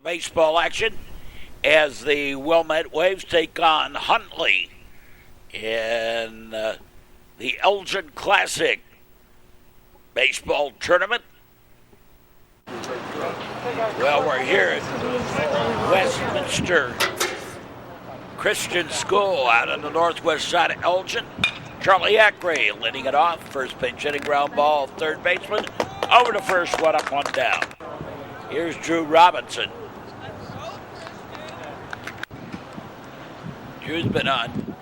baseball action as the Wilmette Waves take on Huntley in the Elgin Classic Baseball Tournament. Well, we're here at Westminster Christian School out on the northwest side of Elgin. Charlie Ackrey leading it off. First pitch hitting ground ball, third baseman. Over to first, one up, one down. Here's Drew Robinson. Drew's been on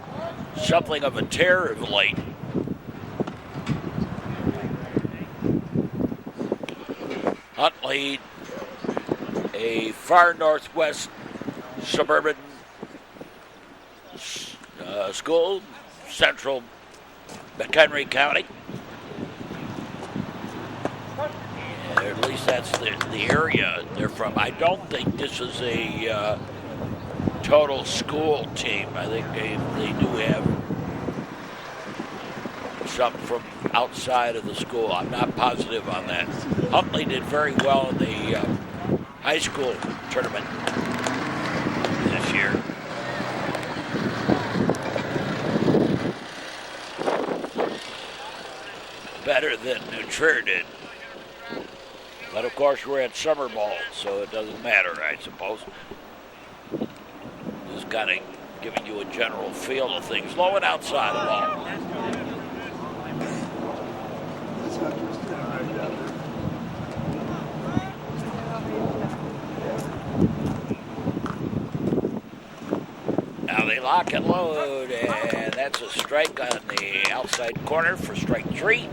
something of a tear of late. Huntley, a far northwest suburban school, central McHenry County. Yeah, at least that's the area they're from. I don't think this is a total school team. I think they do have some from outside of the school. I'm not positive on that. Huntley did very well in the high school tournament this year. Better than New Trier did. But of course we're at summer ball, so it doesn't matter, I suppose. Just kind of giving you a general feel of things. Low and outside the ball. Now they lock and load, and that's a strike on the outside corner for strike three.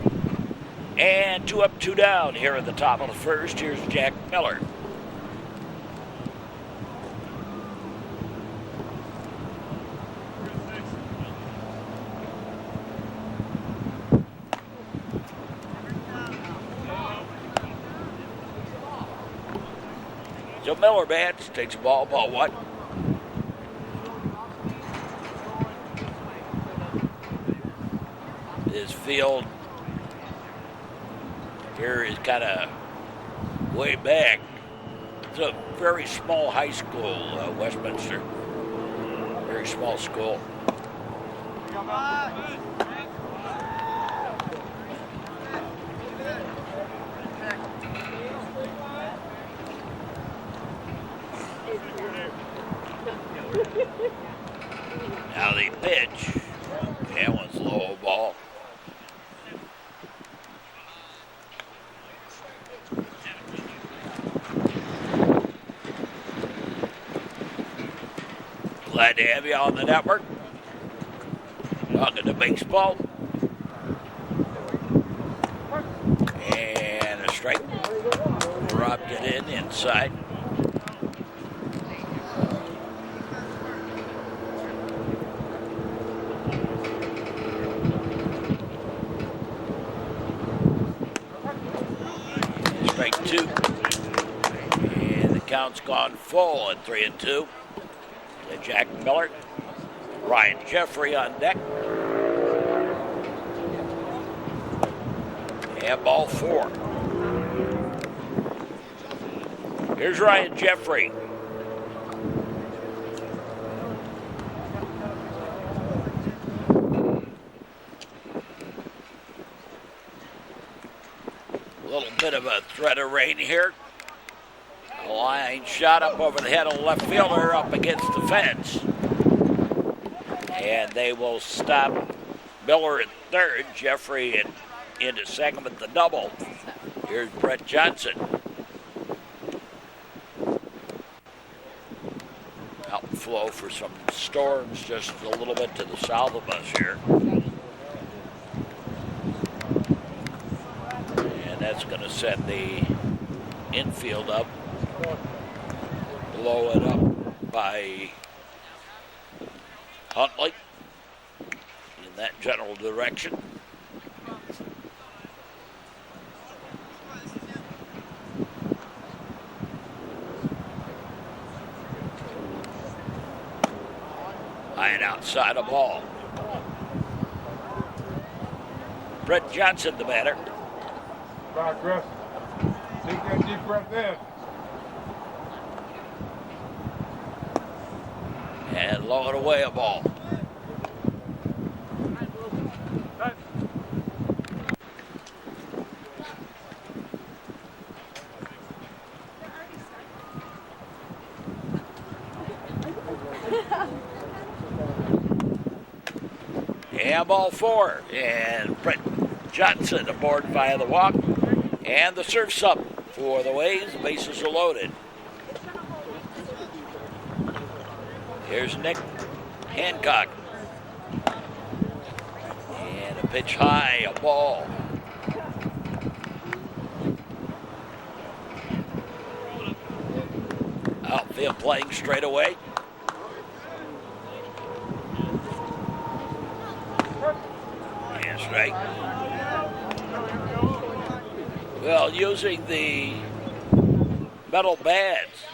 And 2 up, 2 down here at the top of the first. Here's Jack Miller. So Miller bats, takes a ball one. His field here is kind of way back. It's a very small high school, Westminster. Very small school. Now the pitch. That one's low ball. Glad to have you on the network. Talking to baseball. And a strike. Dropped it inside. Strike two. And the count's gone full at 3-2. To Jack Miller. Ryan Jeffrey on deck. And ball four. Here's Ryan Jeffrey. A little bit of a threat of rain here. A line shot up over the head of the left fielder up against the fence. And they will stop Miller at third, Jeffrey into second with the double. Here's Brett Johnson. Outflow for some storms just a little bit to the south of us here. And that's going to set the infield up. Blow it up by Huntley in that general direction. High and outside a ball. Brett Johnson, the batter. Back, Chris. Take that deep breath in. and low and away a ball. And ball 4, and Brett Johnson aboard via the walk, and the surf's up for the Waves. The bases are loaded. Here's Nick Hancock, and a pitch high, a ball. Outfield playing straight away. Right. Well, using the metal bats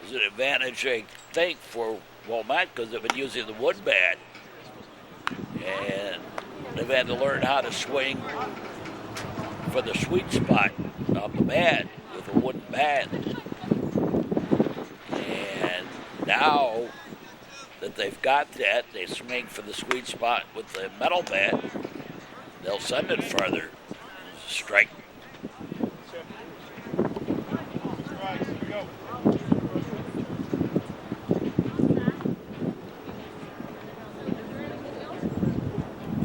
is an advantage, I think, for Wilmette, because they've been using the wood bat, and they've had to learn how to swing for the sweet spot of the bat with a wooden bat. And now that they've got that, they swing for the sweet spot with the metal bat, they'll send it further. Strike.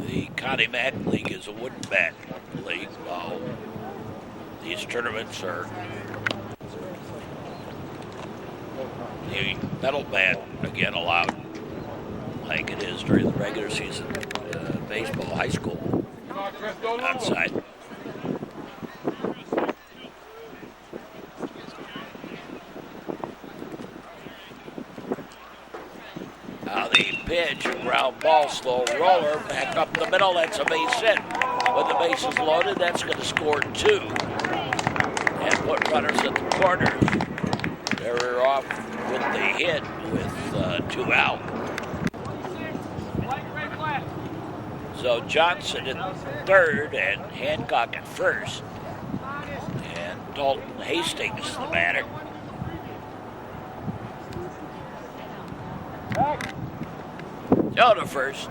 The Connie Mack League is a wooden bat league. While these tournaments are the metal bat, again, allowed, like it is during the regular season baseball, high school, outside. Now the pitch, ground ball, slow roller, back up the middle, that's a base hit. When the base is loaded, that's going to score 2. And put runners at the corners. They're off with the hit with 2 out. So Johnson at third and Hancock at first. And Dalton Hastings the batter. Go to first.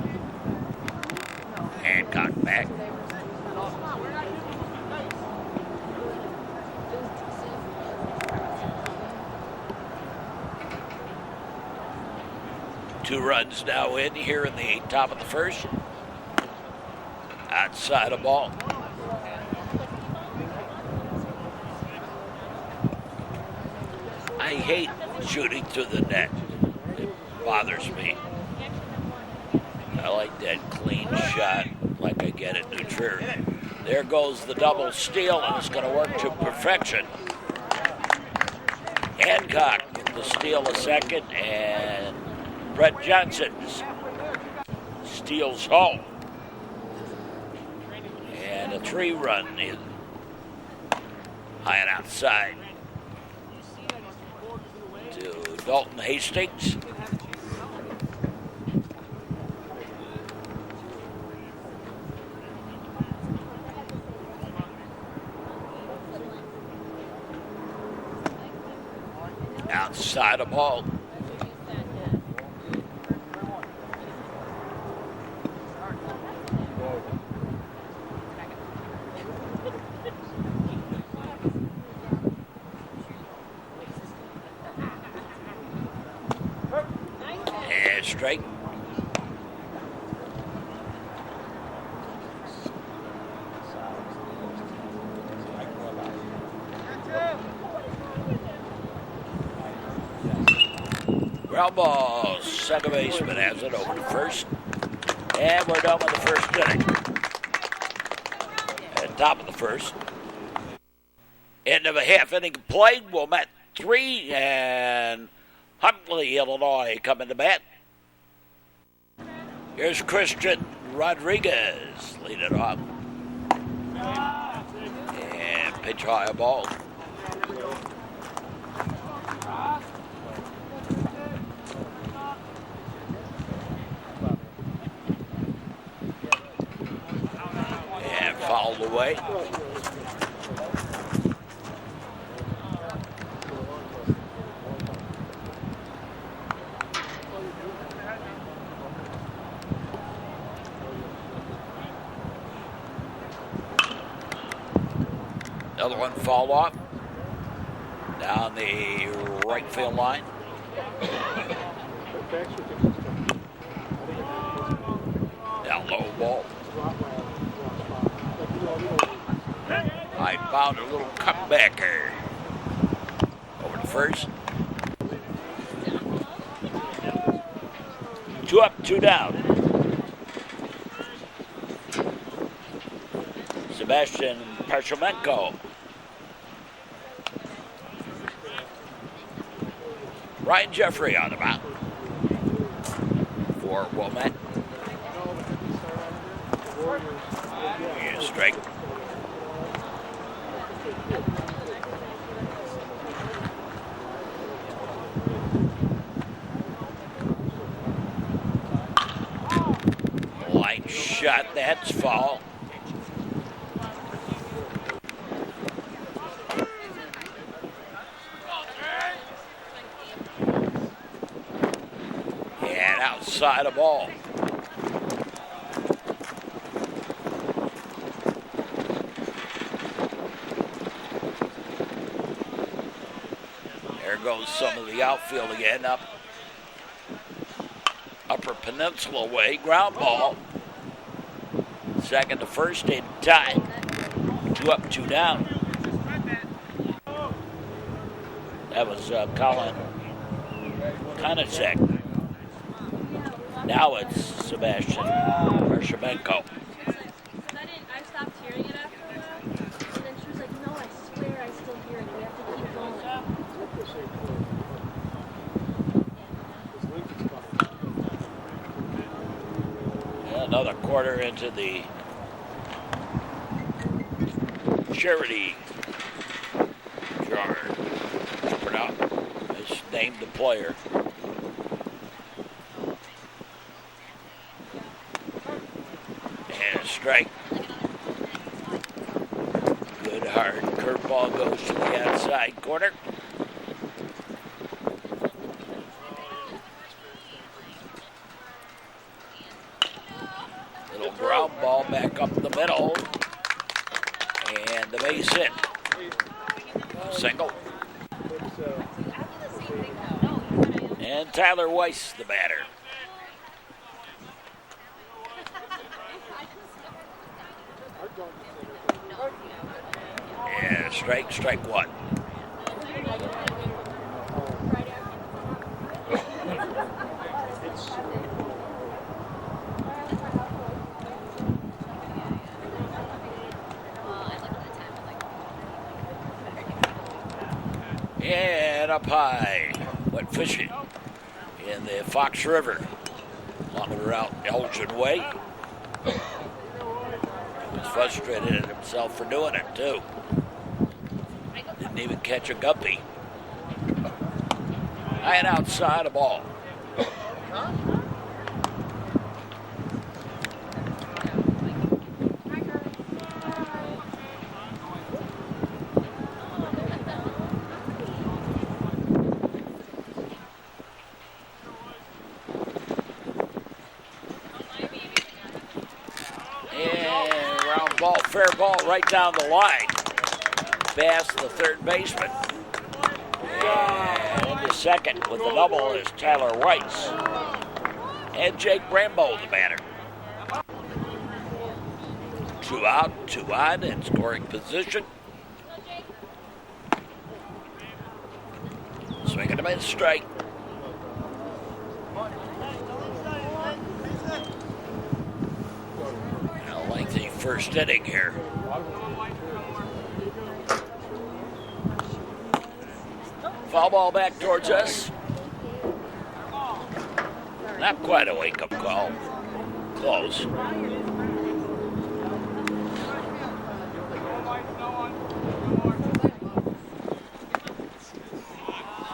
Hancock back. Two runs now in here in the top of the first. Outside a ball. I hate shooting through the net. It bothers me. I like that clean shot like I get at New Trier. There goes the double steal, and it's going to work to perfection. Hancock with the steal a second, and Brett Johnson steals home. And a 3-run in high and outside to Dalton Hastings. Outside a ball. And strike. Ground ball, second baseman has it over to first. And we're done with the first inning. At top of the first. End of a half inning played. Wilmette 3 and Huntley, Illinois, coming to bat. Here's Christian Rodriguez lead it off. And pitch high a ball. And fouled away. Another one fouled off down the right field line. Down low ball. I found a little comebacker. Over to first. 2 up, 2 down. Sebastian Parchomenko. Ryan Jeffrey on the mound for Wilmette. Yeah, strike. Line shot, that's foul. And outside the ball. There goes some of the outfield again, up Upper Peninsula way, ground ball. Second to first in time. 2 up, 2 down. That was Colin Konacek. Now it's Sebastian Parchomenko. I stopped hearing it after a while, and then she was like, no, I swear I still hear it. We have to keep going. Another quarter into the charity jar. Spread out. It's named the player. And a strike. Good hard curveball goes to the outside corner. Little ground ball back up the middle. And the base hit. Single. And Tyler Weiss, the batter. Yeah, strike one. And up high, went fishing in the Fox River along the route Elgin Way. He was frustrated at himself for doing it too. Didn't even catch a guppy. High and outside a ball. Fair ball right down the line. Past the third baseman. And into second with the double is Tyler Weiss. And Jake Rambo, the batter. 2 out, 2 on in scoring position. Swing and a miss, strike. Lengthy first inning here. Foul ball back towards us. Not quite a wake-up call. Close.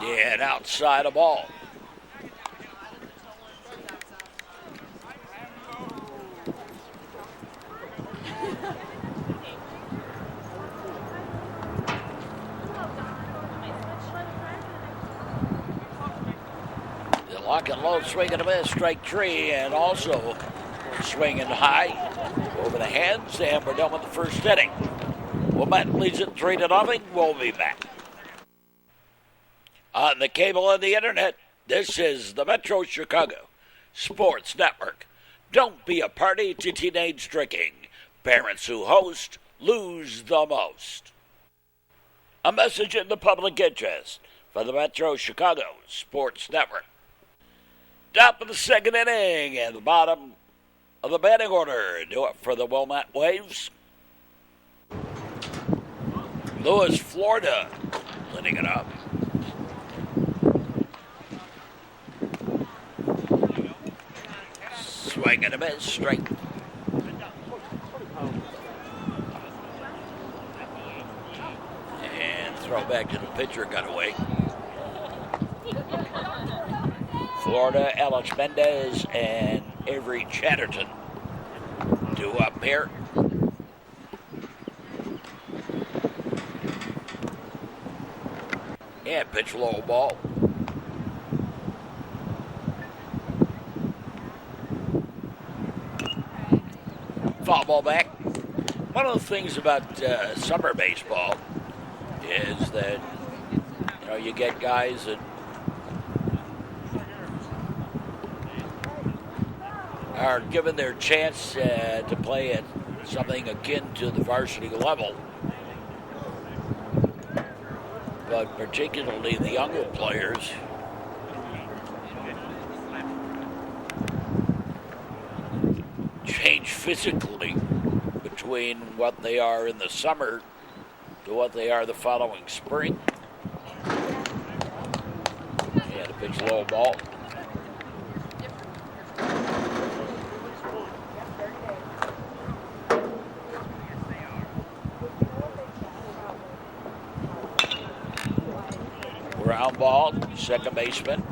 Yeah, and outside a ball. Lock and low, swing and a miss, strike 3, and also swinging high over the heads, and we're done with the first inning. Wilmette leads it 3-0. We'll be back. On the cable and the internet, this is the Metro Chicago Sports Network. Don't be a party to teenage drinking. Parents who host lose the most. A message in the public interest for the Metro Chicago Sports Network. Top of the second inning and the bottom of the batting order. Do it for the Wilmette Waves. Lewis, Florida, leading it up. Swing and a miss, straight. And throw back to the pitcher, got away. Florida, Alex Mendez and Avery Chatterton. Two up here. And pitch low ball. Foul ball back. One of the things about summer baseball is that, you know, you get guys that are given their chance to play at something akin to the varsity level. But particularly the younger players change physically between what they are in the summer to what they are the following spring. And a pitch low ball. Ground ball, second baseman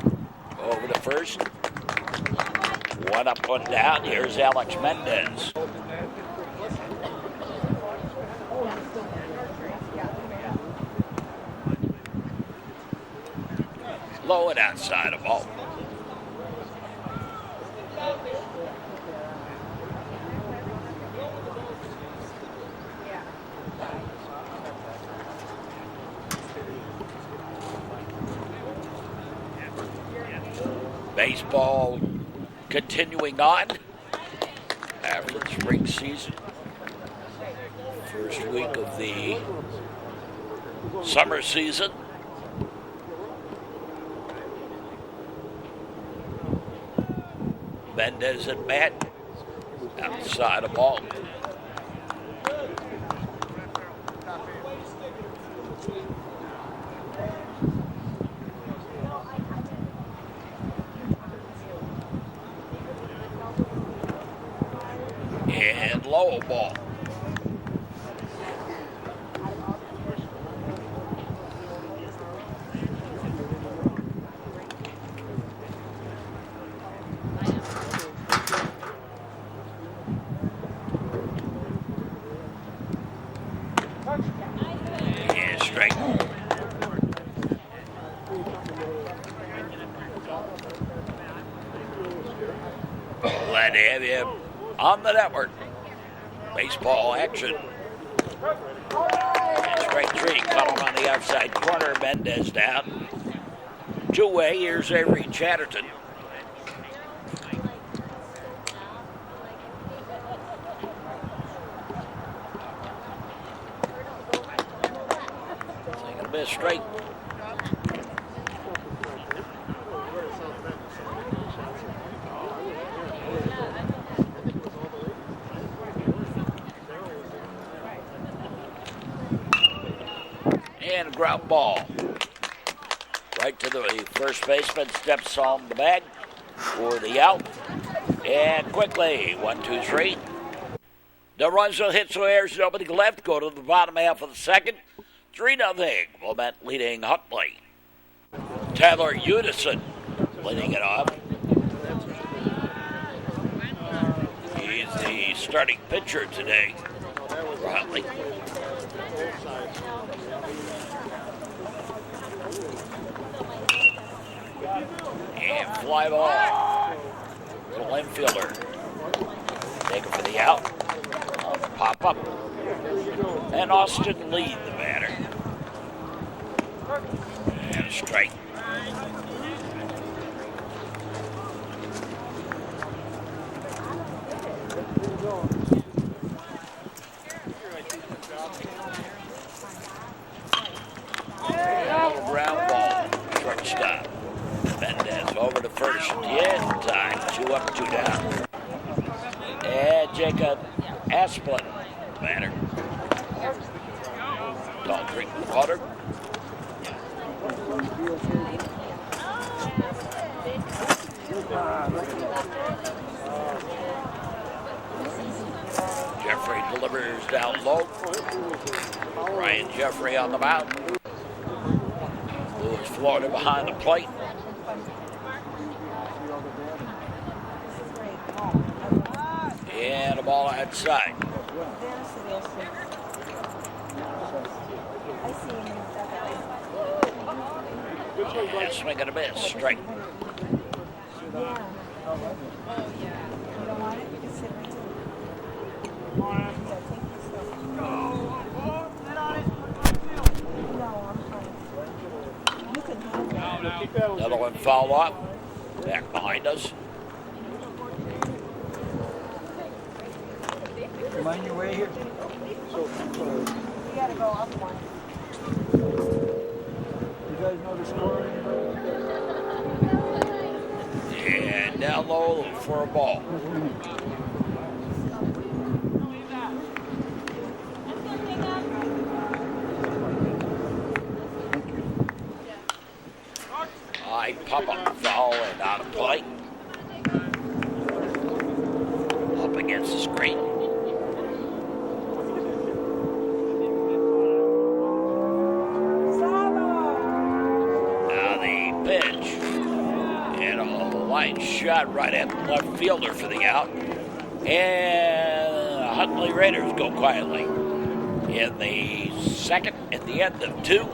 over to first. One up, one down. Here's Alex Mendez. Low and outside of ball. Baseball continuing on after the spring season. First week of the summer season. Mendez at bat, outside of ball. And low ball. And straight. Glad to have you on the network. Baseball action. And strike three, caught him on the outside corner. Mendez down. Two-way, here's Avery Chatterton. Taking a miss straight. And a ground ball. Right to the first baseman, steps on the bag for the out. And quickly, 1-2-3. No runs, no hits, no errors, nobody left. Go to the bottom half of the second. 3-0. Wilmette leading Huntley. Tyler Unison leading it off. He's the starting pitcher today for Huntley. And fly ball. Little infielder. Take it for the out. Pop up. And Austin Lee, the batter. And a strike. Ground ball, shortstop. Mendez over to first. Yeah, time. 2 up, 2 down. And Jacob Asplin, batter. Don't drink water. Jeffrey delivers down low. Ryan Jeffrey on the mound. Lewis Florida behind the plate. And a ball outside. And swing and a miss. Strike. Another one foul off. Back behind us. Mind your way here. You gotta go up one. You guys know the score? And down low for a ball. High pop-up foul and out of play. Up against the screen. Now the pitch. And a line shot right at the left fielder for the out. And Huntley Raiders go quietly. In the second, at the end of 2,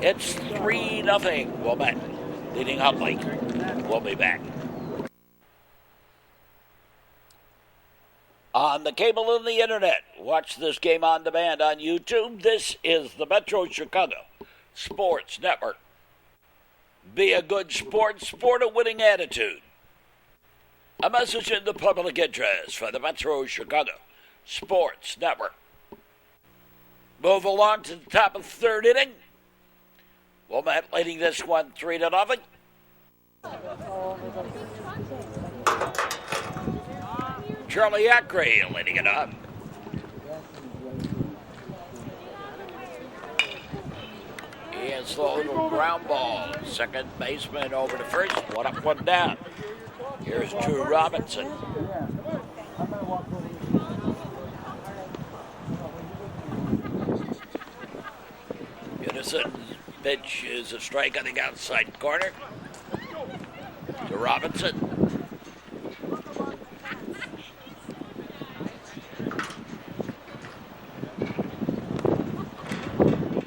it's 3-0 Wilmette. Leading Huntley. We'll be back. On the cable and the internet, watch this game on demand on YouTube. This is the Metro Chicago Sports Network. Be a good sport, sport a winning attitude. A message in the public interest for the Metro Chicago Sports Network. Move along to the top of the 3rd inning. Wilmette leading this one 3-0. Charlie Acre leading it up. And slow little ground ball. Second baseman over to first. 1 up, 1 down. Here's Drew Robinson. Innocent pitch is a strike on the outside corner to Robinson.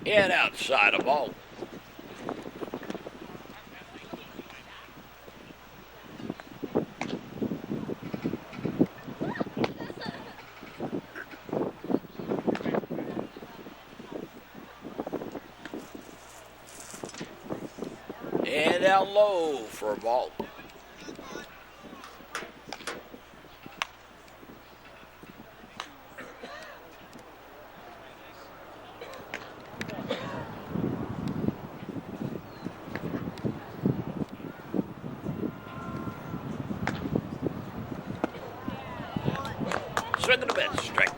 And outside a ball. And down low for a ball. Swing and a miss, strike.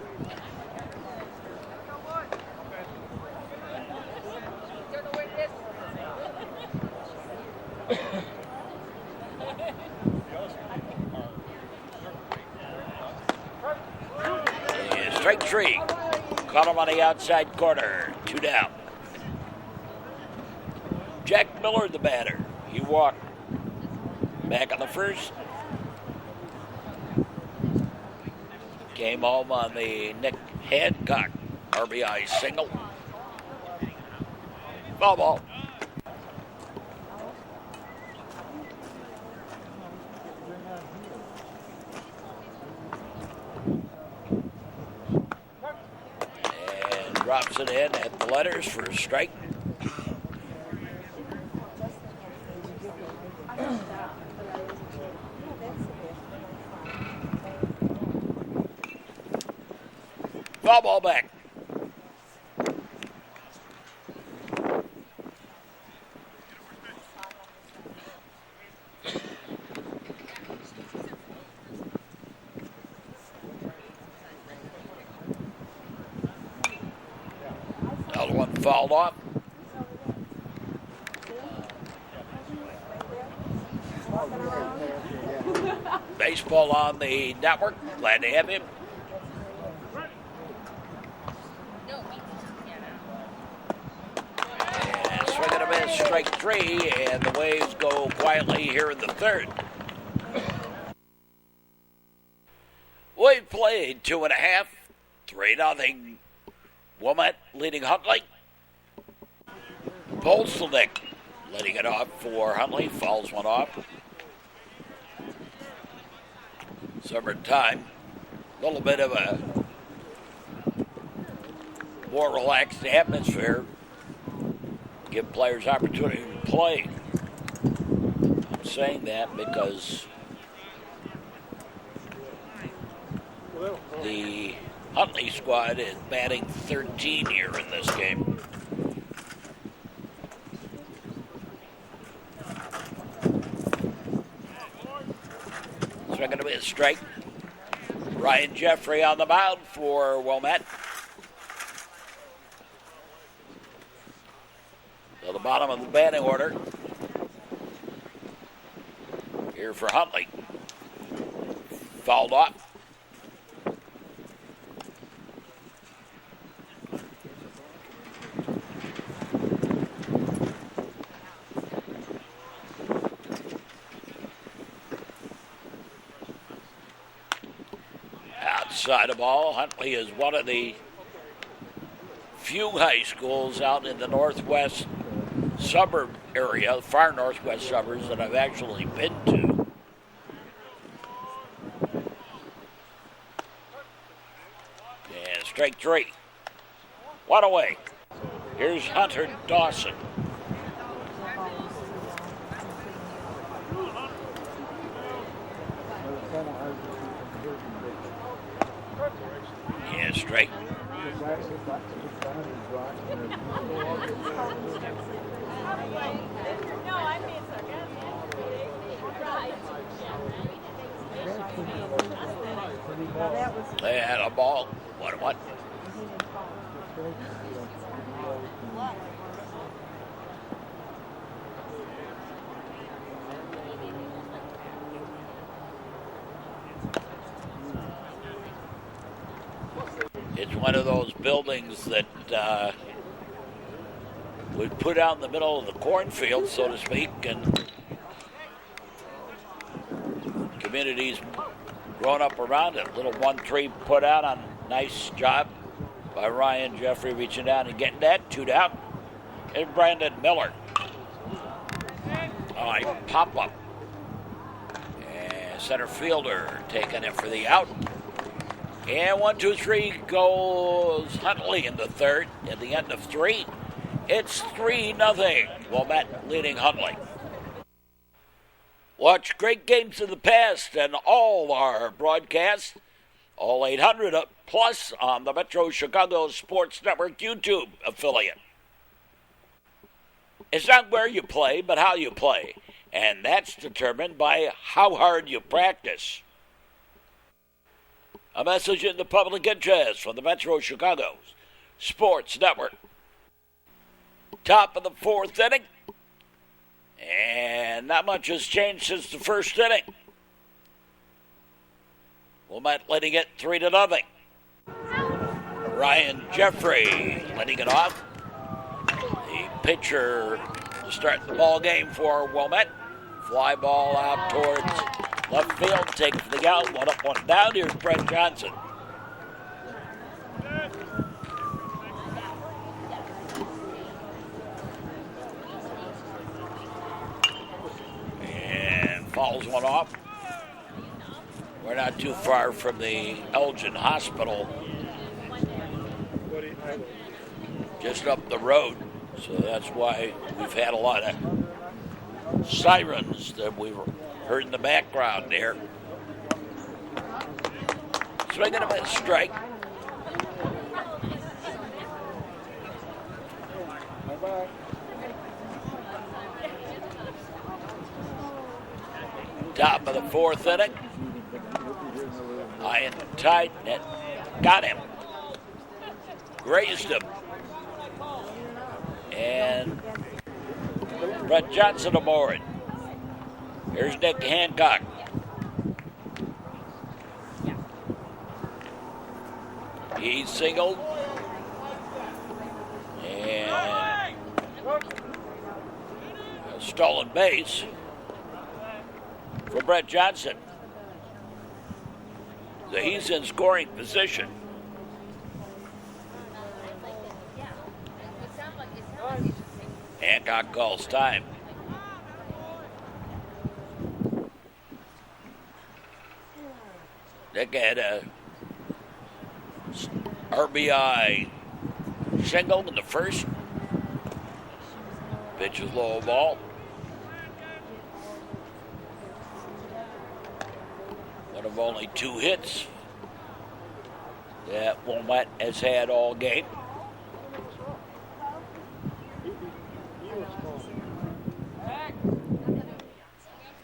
And strike 3. Caught him on the outside corner. 2 down. Jack Miller, the batter. He walked back on the first. Came home on the Nick Hancock RBI single. Foul ball. Drops it in at the letters for a strike. Foul ball back. Another one fouled off. Baseball on the network. Glad to have him. And swing and a miss, strike three, and the Waves go quietly here in the third. We've played 2.5, 3-0. Wilmette leading Huntley. Polstelnick letting it off for Huntley. Fouls one off. Summertime. A little bit of a more relaxed atmosphere. Give players opportunity to play. I'm saying that because the Huntley squad is batting 13 here in this game. So going to be a strike. Ryan Jeffrey on the mound for Wilmette. So the bottom of the batting order here for Huntley. Fouled off. Outside of ball, Huntley is one of the few high schools out in the northwest suburb area, far northwest suburbs, that I've actually been to. And strike three. One away. Here's Hunter Dawson. Yeah, straight. They had a ball. What? It's one of those buildings that would put out in the middle of the cornfield, so to speak, and communities growing up around it. Little 1-3 put out on nice job by Ryan Jeffrey reaching down and getting that. 2 down. And Brandon Miller. All right, pop up. And center fielder taking it for the out. And 1-2-3 goes Huntley in the third. At the end of 3, it's 3-0. Wilmette leading Huntley. Watch great games of the past and all our broadcasts, all 800 plus on the Metro Chicago Sports Network YouTube affiliate. It's not where you play, but how you play. And that's determined by how hard you practice. A message in the public interest from the Metro Chicago Sports Network. Top of the 4th inning. And not much has changed since the first inning. Wilmette letting it 3-0. Ryan Jeffrey letting it off. The pitcher to start the ball game for Wilmette. Fly ball out towards left field. Taken for the out. 1 up, 1 down. Here's Brett Johnson. Fouls one off. We're not too far from the Elgin Hospital just up the road. So that's why we've had a lot of sirens that we've heard in the background there. Swinging a strike. Top of the fourth inning. High and tight, and got him. Grazed him. And Brett Johnson aboard. Here's Nick Hancock. He singled. And a stolen base for Brett Johnson. So he's in scoring position. Hancock calls time. Nick had a RBI single in the first. Pitch is low ball. One of only 2 hits that Wilmette has had all game.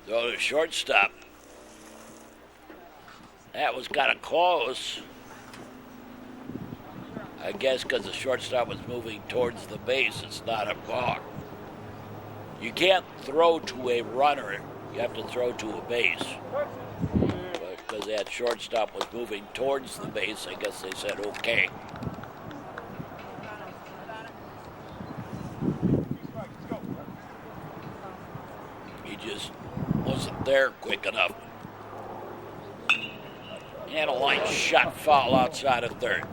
So the shortstop. That was kind of close. I guess because the shortstop was moving towards the base, it's not a walk. You can't throw to a runner. You have to throw to a base. But because that shortstop was moving towards the base, I guess they said okay. He just wasn't there quick enough. And a line shot foul outside of third.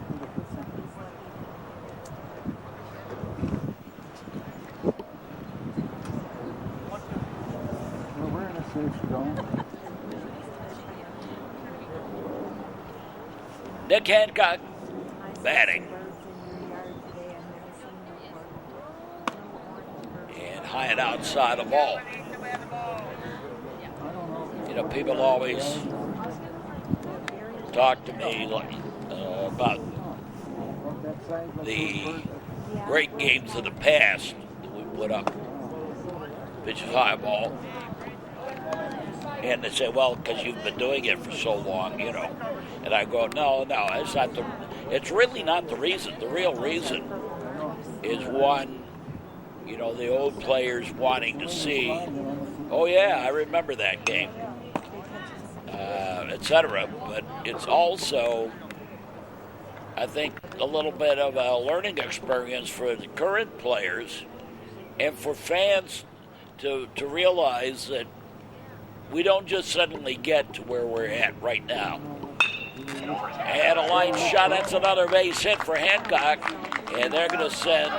Nick Hancock batting. And high and outside the ball. You know, people always talk to me about the great games of the past that we put up. Pitch is high ball. And they say, well, because you've been doing it for so long, you know. And I go, no, it's not it's really not the reason. The real reason is one, you know, the old players wanting to see, oh yeah, I remember that game, etc. But it's also, I think, a little bit of a learning experience for the current players and for fans to realize that we don't just suddenly get to where we're at right now. And a line shot, that's another base hit for Hancock. And they're going to send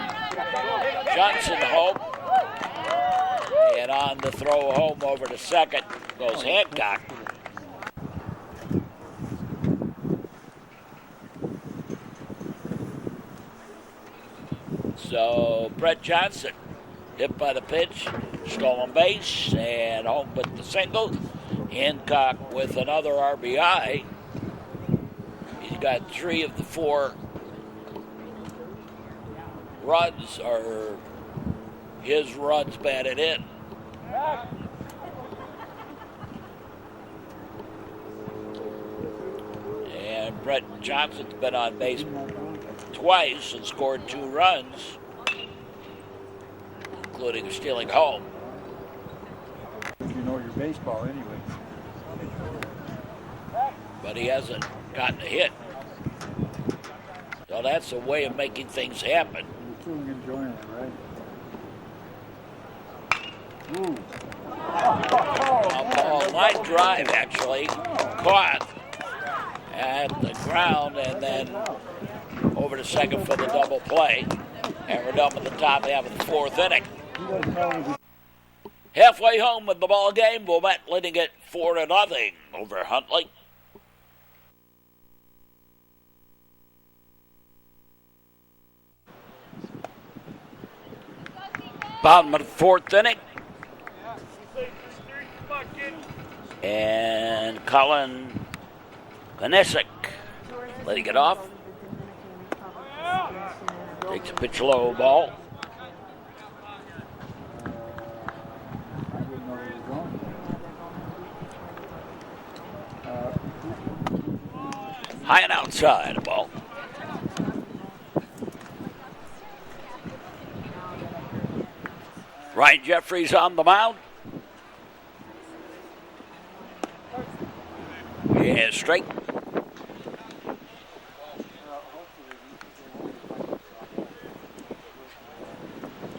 Johnson home. And on the throw home over to second goes Hancock. So Brett Johnson hit by the pitch, stolen base, and home with the single. Hancock with another RBI. He's got 3 of the 4 runs are his runs batted in. And Brett Johnson's been on base twice and scored 2 runs, including stealing home. You know your baseball anyway. But he hasn't gotten a hit. So that's a way of making things happen. You're still enjoying it, right? Ooh. A line drive, actually, caught at the ground and then over to second for the double play. And we're done with the top half of the 4th inning. Halfway home with the ball game, Wilmette leading it 4-0 over Huntley. Bottom of the fourth inning. And Colin Kanesic letting it off. Takes a pitch low ball. High and outside the ball. Ryan Jeffries on the mound. Yeah, straight.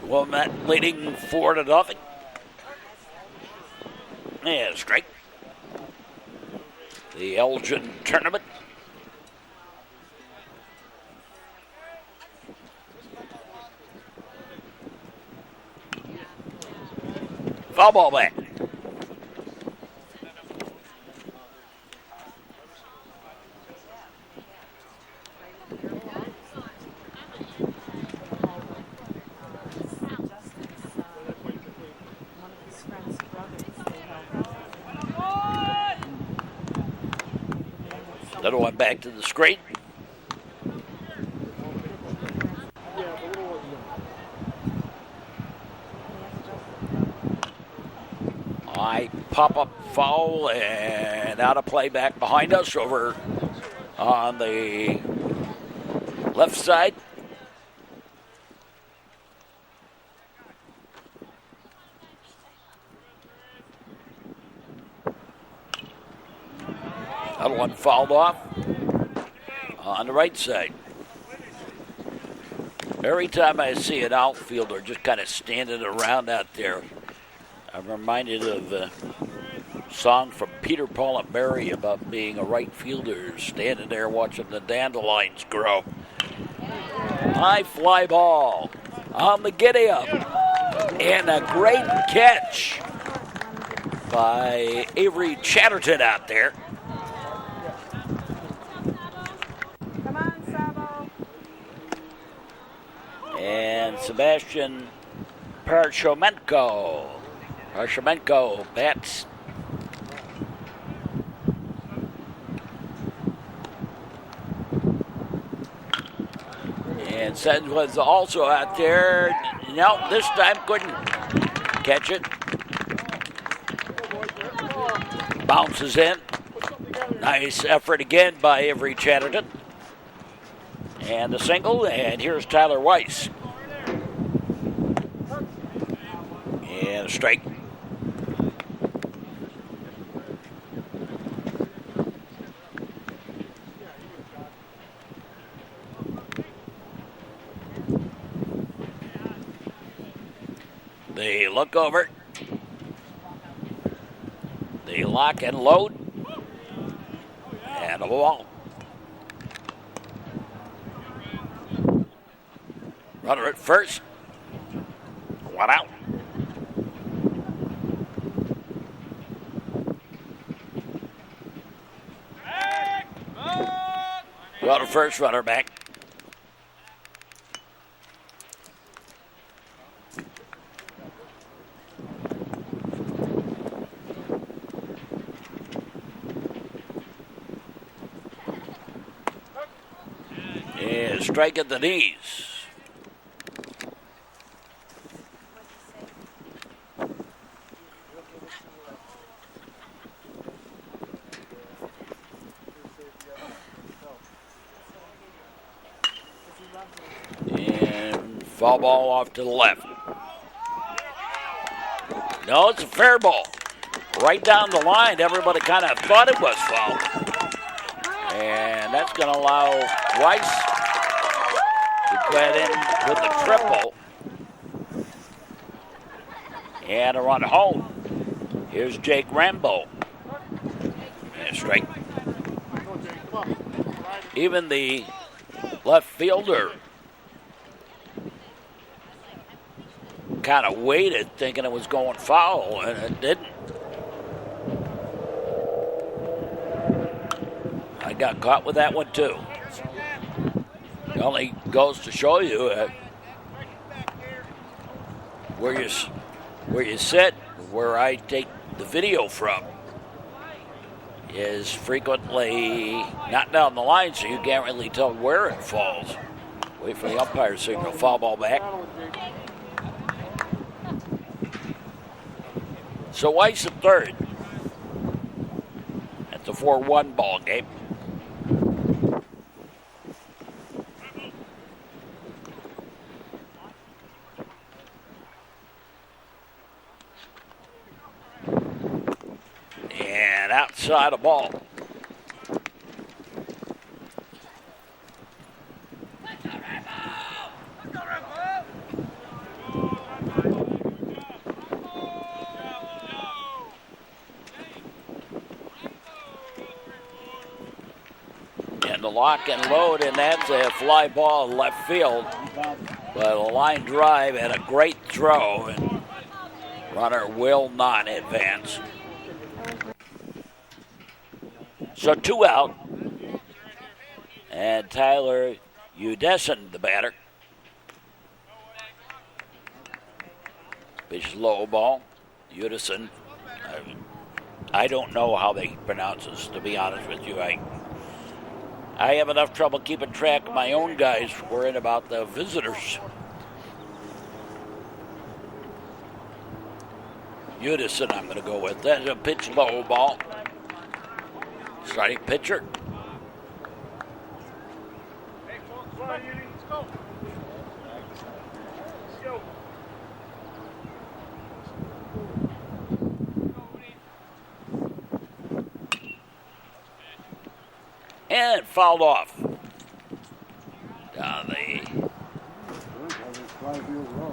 Wilmette leading 4-0. Yeah, straight. The Elgin Tournament. Foul ball back. Little one back to the screen. High pop-up foul and out of play back behind us over on the left side. Another one fouled off on the right side. Every time I see an outfielder just kind of standing around out there, I'm reminded of a song from Peter, Paul, and Mary about being a right fielder standing there watching the dandelions grow. High fly ball on the giddy-up. And a great catch by Avery Chatterton out there. And Sebastian Parchomenko bats. And Sens was also out there. No, this time couldn't catch it. Bounces in. Nice effort again by Avery Chatterton. And the single, and here's Tyler Weiss. And a strike. They look over. They lock and load. And a ball. Runner at first. One out. Runner first, runner back. And strike at the knees. And foul ball off to the left. No, it's a fair ball. Right down the line, everybody kind of thought it was foul. And that's going to allow Weiss to get in with the triple. And a run home. Here's Jake Rambo. And strike. Even the left fielder kind of waited thinking it was going foul, and it didn't. I got caught with that one too. It only goes to show you where you sit, where I take the video from, is frequently not down the line, so you can't really tell where it falls. Wait for the umpire signal. Foul ball back. So Weiss at third. It's a 4-1 ball game. And outside a ball. And the lock and load, and that's a fly ball in left field. But a line drive and a great throw, and runner will not advance. So 2 out, and Tyler Udesen, the batter. Pitch low ball. Udesen. I don't know how they pronounce this, to be honest with you. I have enough trouble keeping track of my own guys worrying about the visitors. Udesen, I'm going to go with. That's a pitch low ball. Starting pitcher. And fouled off. Down the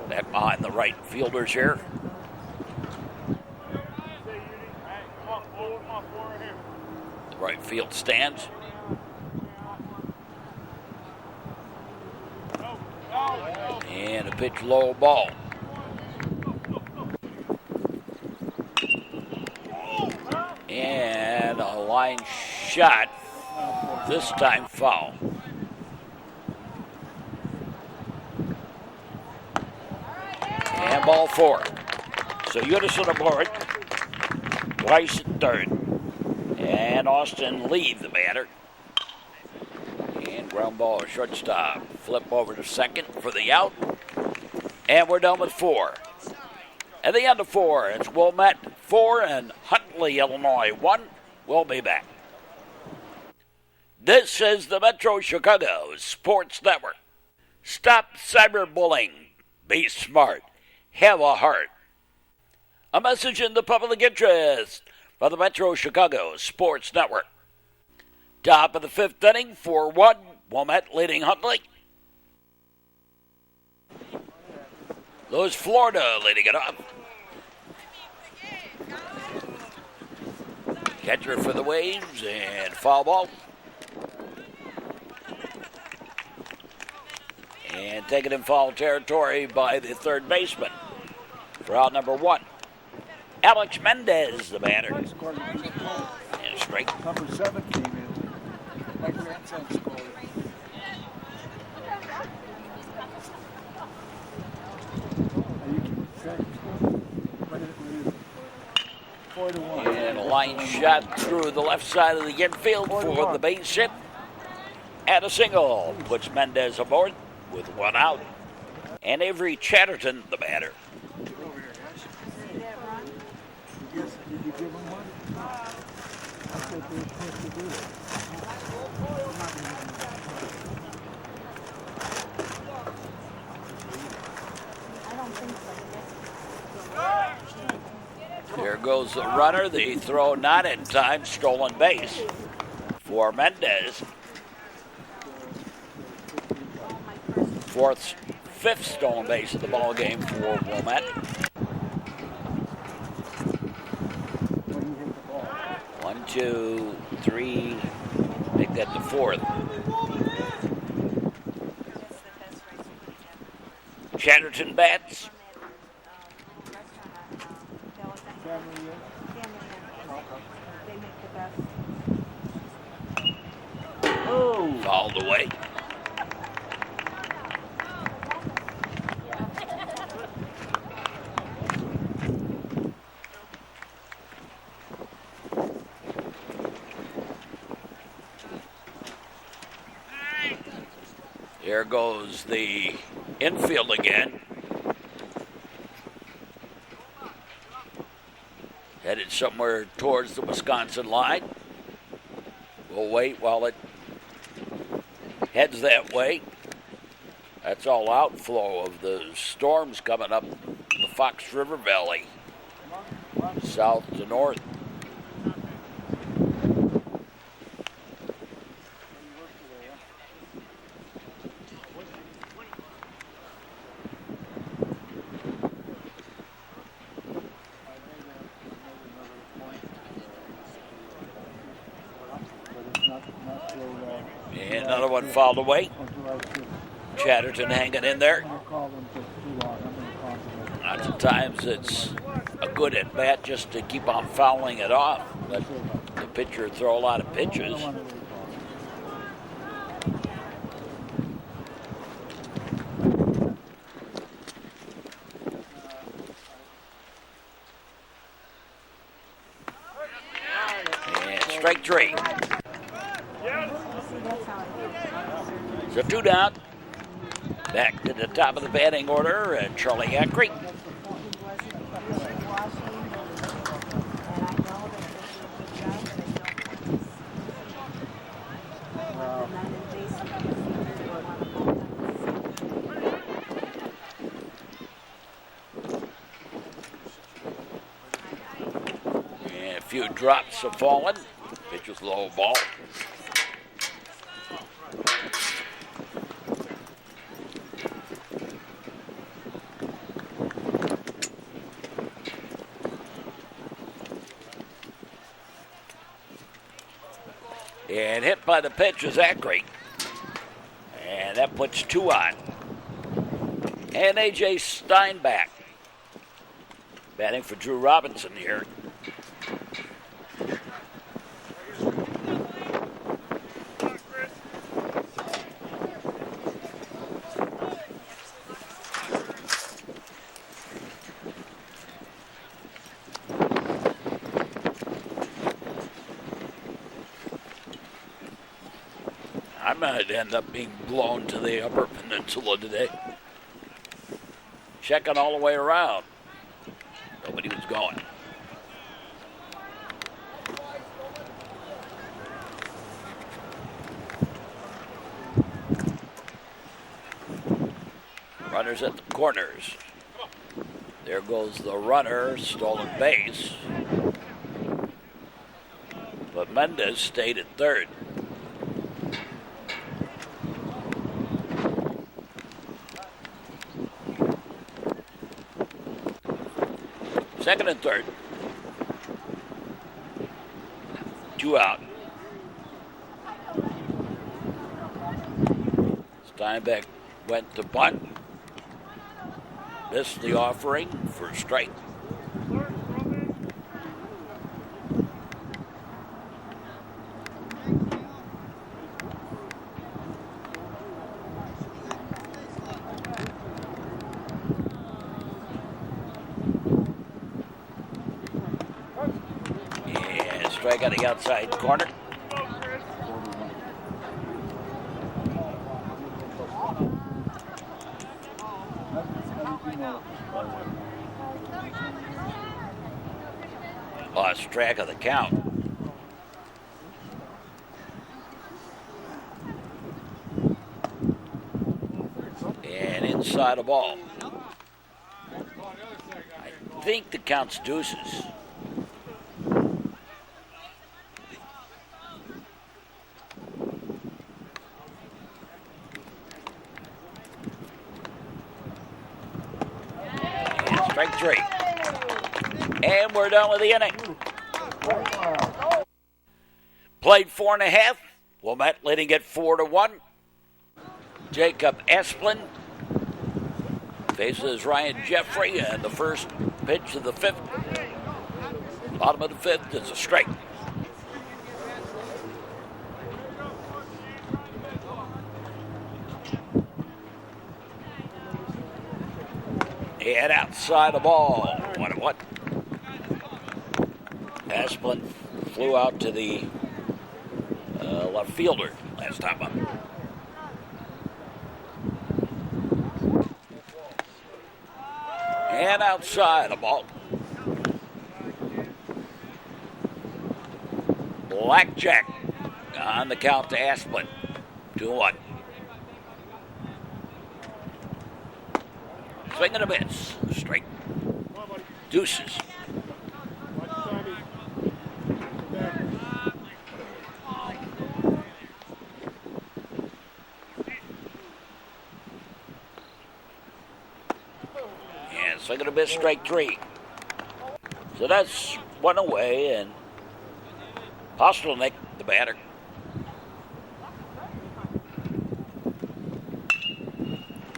back behind the right fielders here. Right field stands. And a pitch low ball. And a line shot. This time foul. And ball 4. So Udesen aboard. Weiss at third. And Austin Lee, the batter. And ground ball, shortstop. Flip over to second for the out. And we're done with 4. At the end of 4, it's Wilmette 4 and Huntley, Illinois 1. We'll be back. This is the Metro Chicago Sports Network. Stop cyberbullying. Be smart. Have a heart. A message in the public interest by the Metro Chicago Sports Network. Top of the 5th inning, 4-1. Wilmette leading Huntley. Louis, Florida leading it off. Catcher for the Waves and foul ball. And taken in foul territory by the third baseman for out number 1. Alex Mendez, the batter. And straight. Number 7 came in. My grandson scored. And a line shot through the left side of the infield for the base hit. And a single puts Mendez aboard with 1 out. And Avery Chatterton, the batter. There goes the runner. The throw not in time. Stolen base for Mendez. 5th stolen base of the ball game for Wilmette. 1, 2, 3. Make that the 4th. Chatterton bats. Fouled away. There goes the infield again. Headed somewhere towards the Wisconsin line. We'll wait while it heads that way. That's all outflow of the storms coming up the Fox River Valley, south to north. And another one fouled away. Chatterton hanging in there. Lots of times it's a good at bat just to keep on fouling it off. Let the pitcher throw a lot of pitches. And strike three. So 2 down. Back to the top of the batting order, and Charlie Ackrey. And a few drops have fallen. Pitch was low ball. And hit by the pitch is Ackrey. And that puts 2 on. And A.J. Steinbach batting for Drew Robinson here. I might end up being blown to the upper peninsula today. Checking all the way around. Nobody was going. Runners at the corners. There goes the runner, stolen base. But Mendez stayed at third. Second and third. 2 out. Steinbeck went to bunt. Missed the offering for a strike. Strike on the outside corner. Lost track of the count. And inside a ball. I think the count's deuces. Strike 3. And we're done with the inning. Played 4.5. Wilmette leading it 4-1. Jacob Esplin faces Ryan Jeffrey, and the first pitch of the 5th. Bottom of the 5th is a strike. And outside the ball. 1-1. Esplin flew out to the left fielder last time up. And outside the ball. Blackjack on the count to Asplin. 2-1. Swing and a miss. Straight. Deuces. And swing and a miss. Strike 3. So that's one away, and Postelnick, the batter.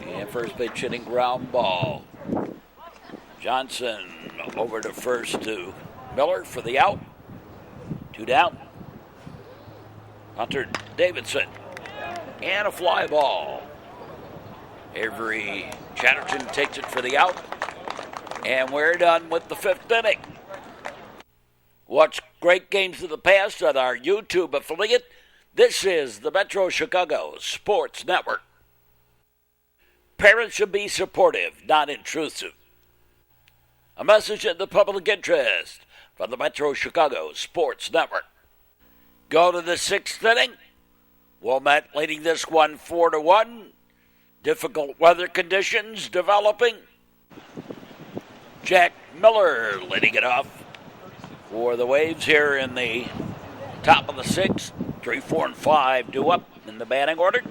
And first pitch hitting ground ball. Johnson over to first to Miller for the out. 2 down. Hunter Davidson. And a fly ball. Avery Chatterton takes it for the out. And we're done with the 5th inning. Watch great games of the past on our YouTube affiliate. This is the Metro Chicago Sports Network. Parents should be supportive, not intrusive. A message in the public interest from the Metro Chicago Sports Network. Go to the 6th inning. Wilmette leading this one 4-1. Difficult weather conditions developing. Jack Miller leading it off for the Waves here in the top of the 6th. 3, 4, and 5 due up in the batting order.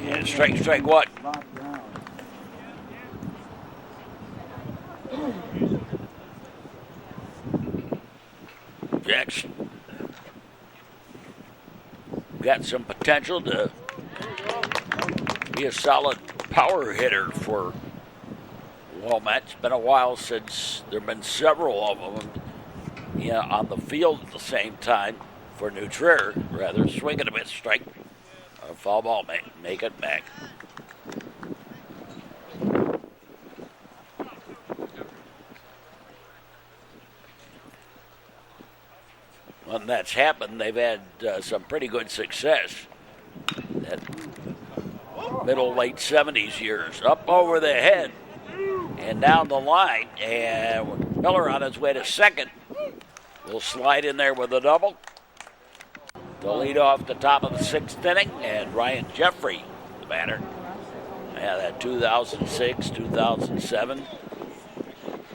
And strike 1. Jack's got some potential to be a solid power hitter for Wilmette. It's been a while since there have been several of them on the field at the same time for New Trier. Rather, swing and a miss, strike. A foul ball, make it back. When that's happened, they've had some pretty good success. That middle, late 70s years. Up over the head and down the line. And Miller on his way to second will slide in there with a double. To lead off the top of the 6th inning. And Ryan Jeffrey, the batter. Yeah, that 2006, 2007.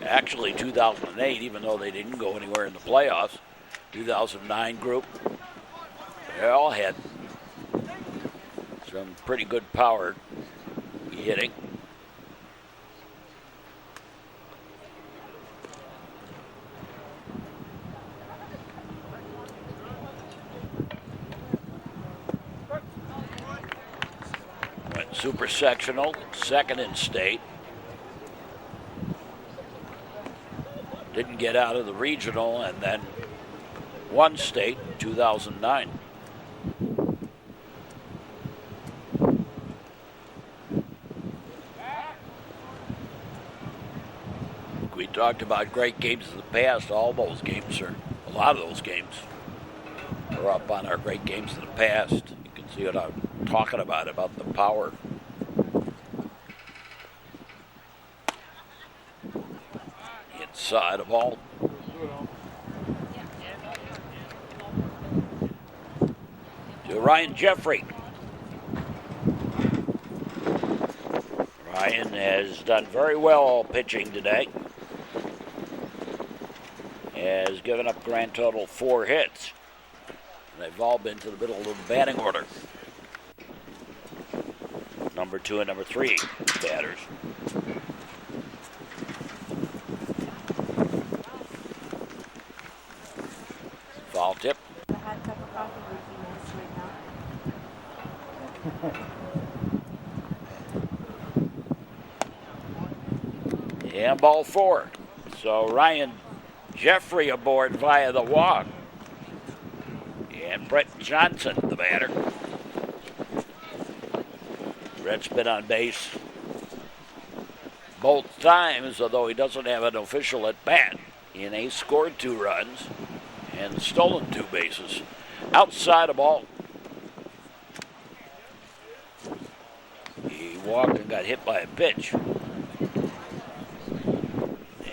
Actually 2008, even though they didn't go anywhere in the playoffs. 2009 group. They all had some pretty good power hitting. Went super sectional, second in state. Didn't get out of the regional and then won state in 2009. We talked about great games of the past. All those games a lot of those games are up on our great games of the past. You can see what I'm talking about the power. Inside of all. To Ryan Jeffrey. Ryan has done very well pitching today. Has given up a grand total of 4 hits. They've all been to the middle of the batting order. Number 2 and number 3 batters. Foul tip. A hot cup of coffee would be nice right now. And ball 4. So Ryan Jeffrey aboard via the walk. And Brett Johnson, the batter. Brett's been on base both times, although he doesn't have an official at bat. And he scored 2 runs and stolen 2 bases. Outside the ball. He walked and got hit by a pitch.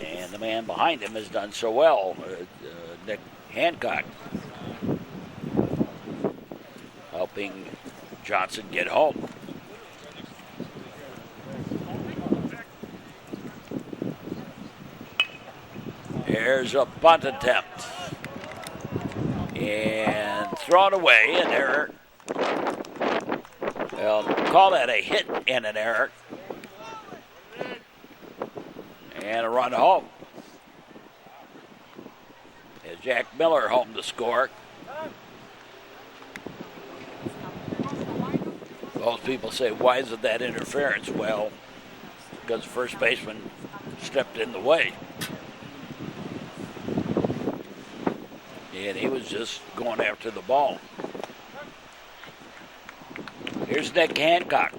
And the man behind him has done so well, Nick Hancock, helping Johnson get home. There's a bunt attempt. And thrown away, an error. They'll call that a hit and an error. And a run home. As Jack Miller home to score. Most people say, why isn't that interference? Well, because the first baseman stepped in the way. And he was just going after the ball. Here's Nick Hancock.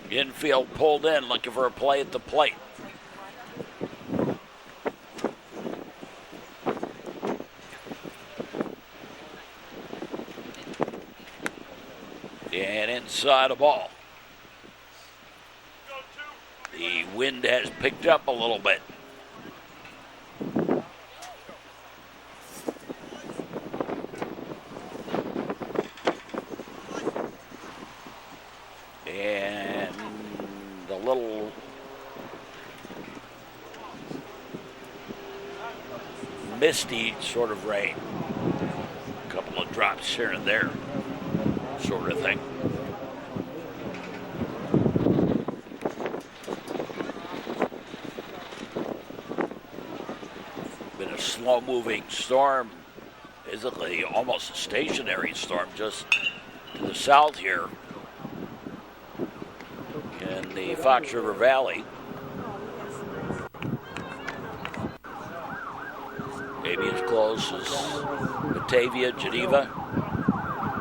Infield pulled in, looking for a play at the plate. And inside the ball. The wind has picked up a little bit. And a little misty sort of rain. A couple of drops here and there, sort of thing. Been a slow-moving storm, basically almost a stationary storm just to the south here in the Fox River Valley. Maybe as close as Batavia, Geneva,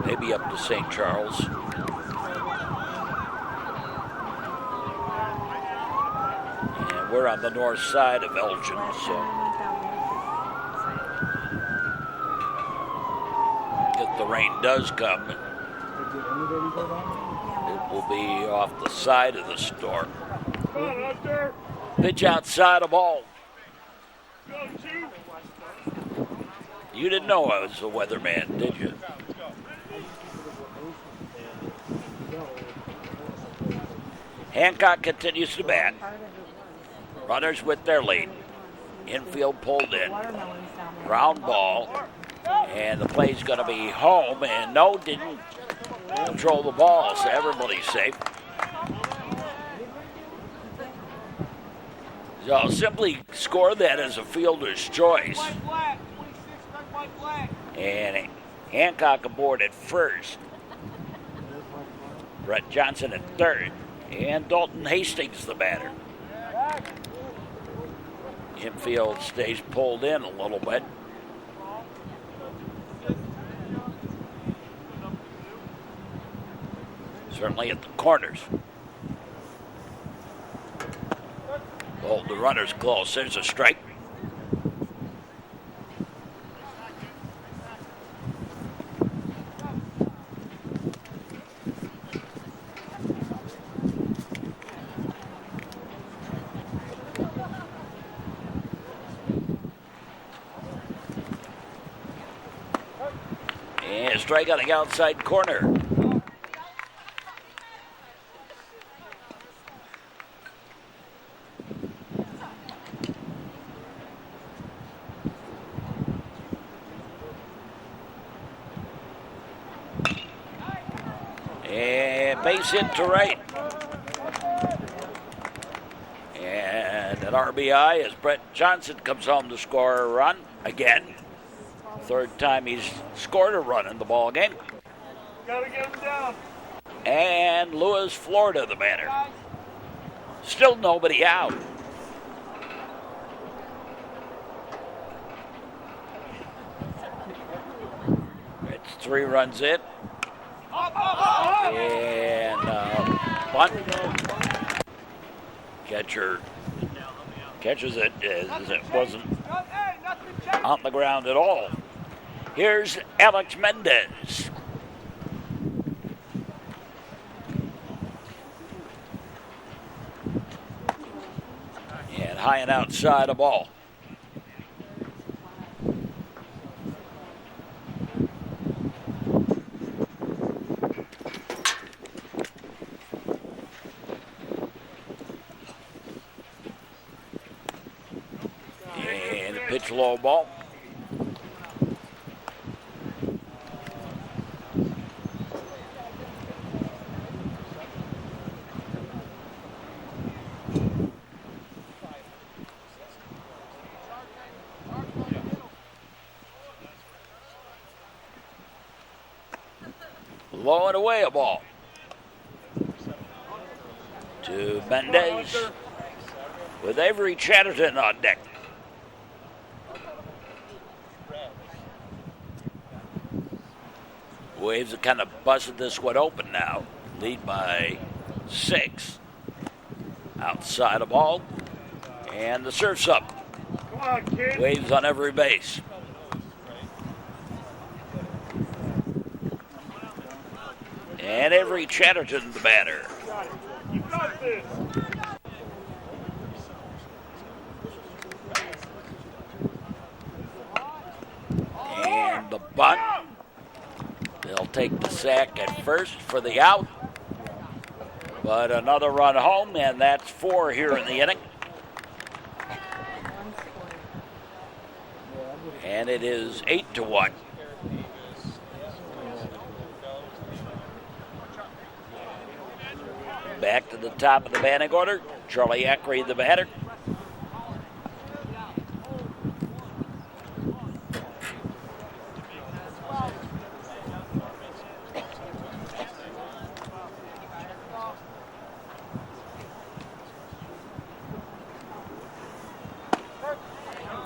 maybe up to St. Charles. And we're on the north side of Elgin, so if the rain does come, it will be off the side of the storm. Pitch outside the ball. You didn't know I was a weatherman, did you? Hancock continues to bat. Runners with their lead. Infield pulled in. Ground ball. And the play's going to be home. And no, didn't control the ball, so everybody's safe. So simply score that as a fielder's choice. And Hancock aboard at first. Brett Johnson at third. And Dalton Hastings the batter. Infield stays pulled in a little bit. Certainly at the corners. Hold the runners close. There's a strike. And strike on the outside corner. And base hit to right. And an RBI as Brett Johnson comes home to score a run again. Third time he's scored a run in the ball game. Gotta get him down. And Lewis, Florida, the batter. Still nobody out. It's 3 runs in. And bunt. Catcher Catches it as it wasn't on the ground at all. Here's Alex Mendez. And high and outside the ball. And a pitch low ball. Low and away a ball to Mendez with Avery Chatterton on deck. Waves have kind of busted this one open now. Lead by 6. Outside the ball. And the surf's up. Come on, kid. Waves on every base. And Avery Chatterton, the batter. You got this. And the bunt. They'll take the sack at first for the out. But another run home, and that's 4 here in the inning. And it is 8-1. Back to the top of the batting order. Charlie Ackery, the batter.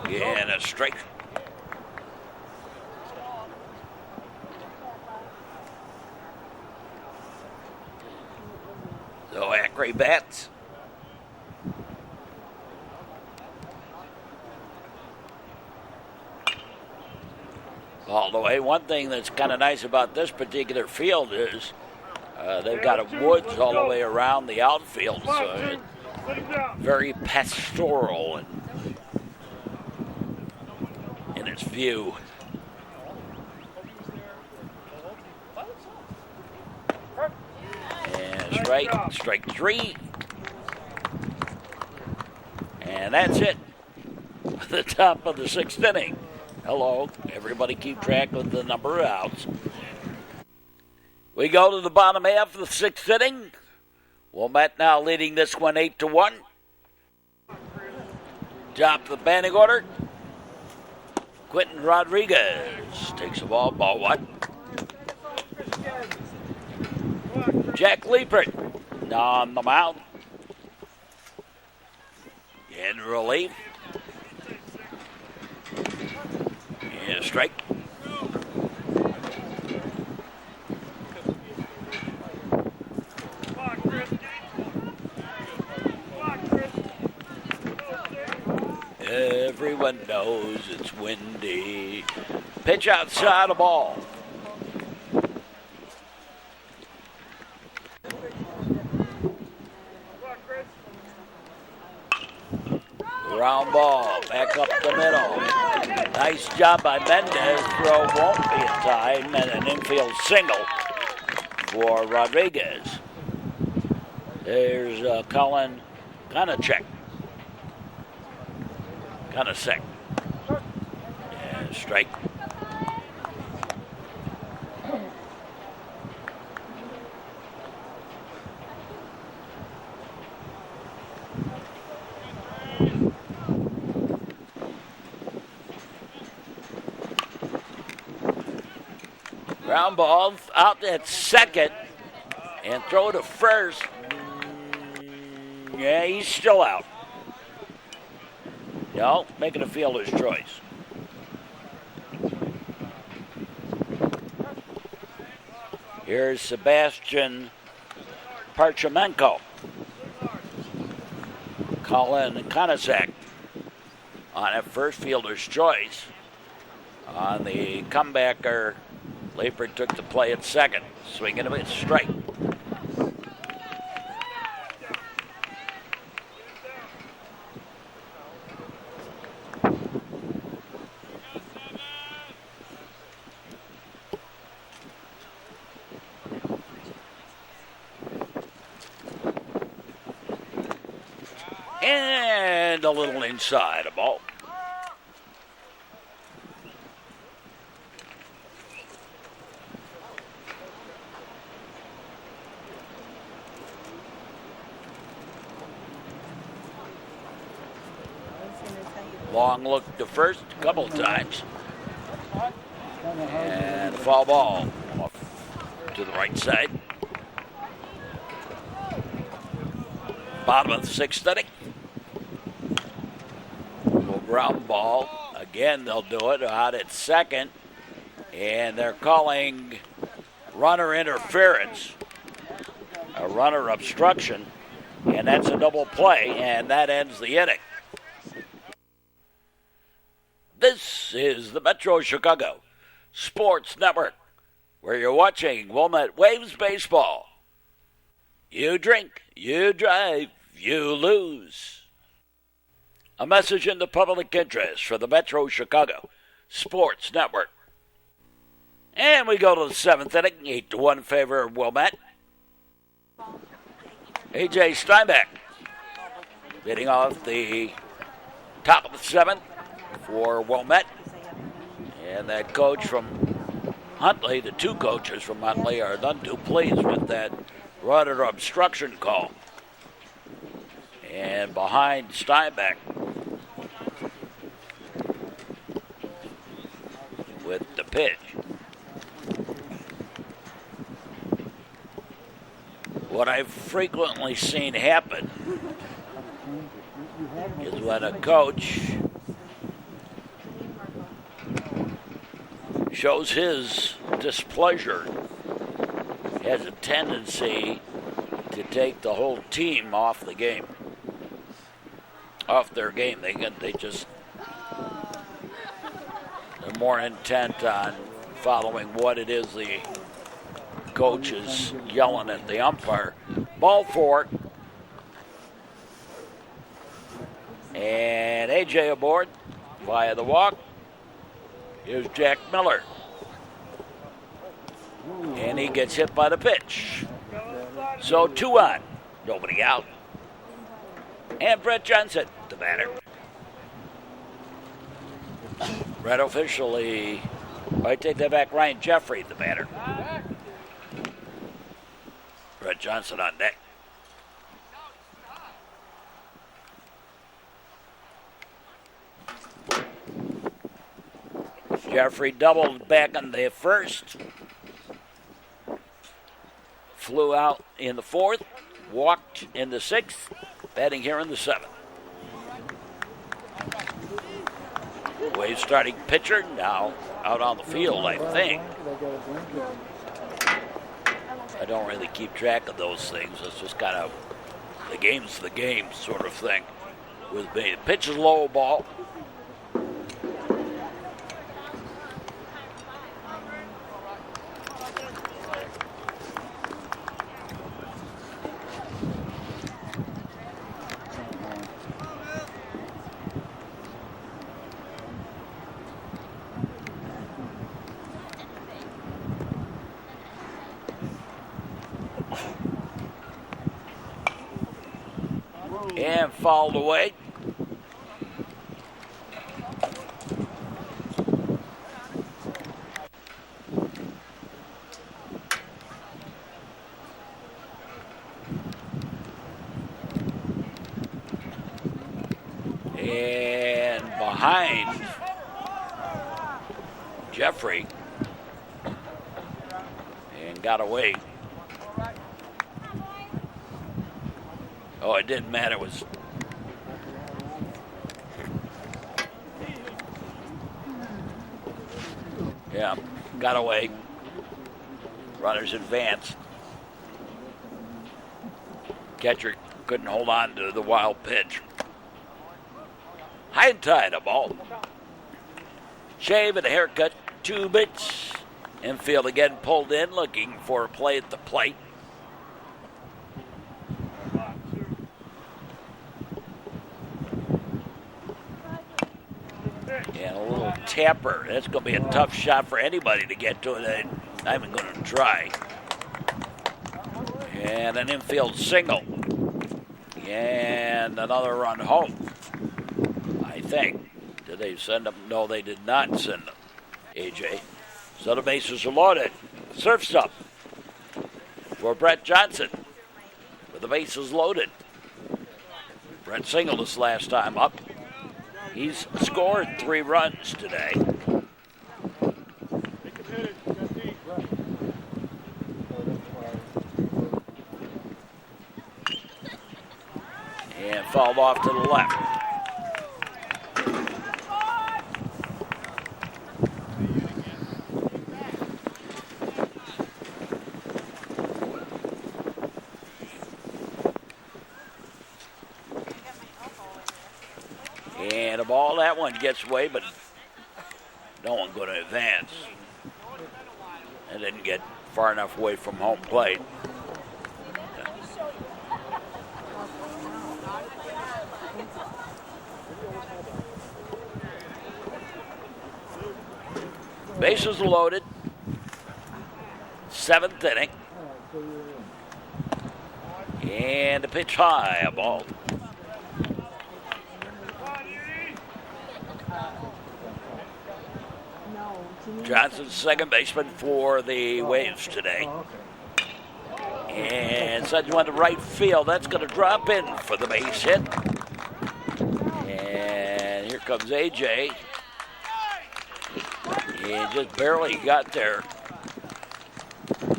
And a strike. So Ackery bats. All the way. One thing that's kind of nice about this particular field is they've got woods all the way around the outfield, so it's very pastoral in its view. And strike 3. And that's it. The top of the 6th inning. Hello, everybody keep track of the number of outs. We go to the bottom half of the 6th inning. Wilmette now leading this one 8-1. Top of the batting order. Quentin Rodriguez takes the ball 1. Jack Liepert on the mound. In relief. And a strike. Everyone knows it's windy. Pitch outside the ball. Round ball, back up the middle. Nice job by Mendez. Throw won't be in time, and an infield single for Rodriguez. There's Colin Konachek. And strike. Ground ball out at second and throw to first. Yeah, he's still out. No, making a fielder's choice. Here's Sebastian Parchamenko. Colin Konacek on a first fielder's choice. On the comebacker, Layford took the play at second. Swinging a strike. And a little inside a ball. Long look to first a couple of times. And a foul ball off to the right side. Bottom of the sixth inning. Ground ball. Again, they'll do it out at second. And they're calling runner interference, a runner obstruction, and that's a double play, and that ends the inning. This is the Metro Chicago Sports Network, where you're watching Wilmette Waves baseball. You drink, you drive, you lose. A message in the public interest for the Metro Chicago Sports Network. And we go to the seventh inning, 8-1 in favor of Wilmette. A.J. Steinbeck hitting off the top of the seventh for Wilmette. And that coach from Huntley, the two coaches from Huntley, are none too pleased with that runner obstruction call. And behind Steinbeck with the pitch. What I've frequently seen happen is when a coach shows his displeasure, has a tendency to take the whole team off the game. Off their game. They're more intent on following what it is the coach is yelling at the umpire. Ball four. And A.J. aboard via the walk. Here's Jack Miller. And he gets hit by the pitch. So 2 on. Nobody out. And Brett Johnson, the batter. Brett officially, I take that back, Ryan Jeffrey, the batter. Brett Johnson on deck. Jeffrey doubled back on the first. Flew out in the fourth. Walked in the sixth. Batting here in the seventh. Waves starting pitcher now out on the field, I think. I don't really keep track of those things. It's just kind of the game's the game sort of thing with me. Pitch is low ball. And fouled away. And behind Jeffrey. And got away. Oh, it didn't matter. It was got away. Runners advanced. Catcher couldn't hold on to the wild pitch. High and tight, a ball. Shave and a haircut, 2 bits. Infield again pulled in, looking for a play at the plate. And a little tapper. That's going to be a tough shot for anybody to get to. They're not even going to try. And an infield single. And another run home, I think. Did they send them? No, they did not send them, AJ. So the bases are loaded. Surf's up for Brett Johnson with the bases loaded. Brett singled this last time up. He's scored 3 runs today. And fouled off to the left. And a ball, that one gets away, but no one going to advance. And didn't get far enough away from home plate. Bases loaded. 7th inning. And a pitch high, a ball. Johnson's second baseman for the Waves today. And sends one to right field. That's going to drop in for the base hit. And here comes AJ. He just barely got there.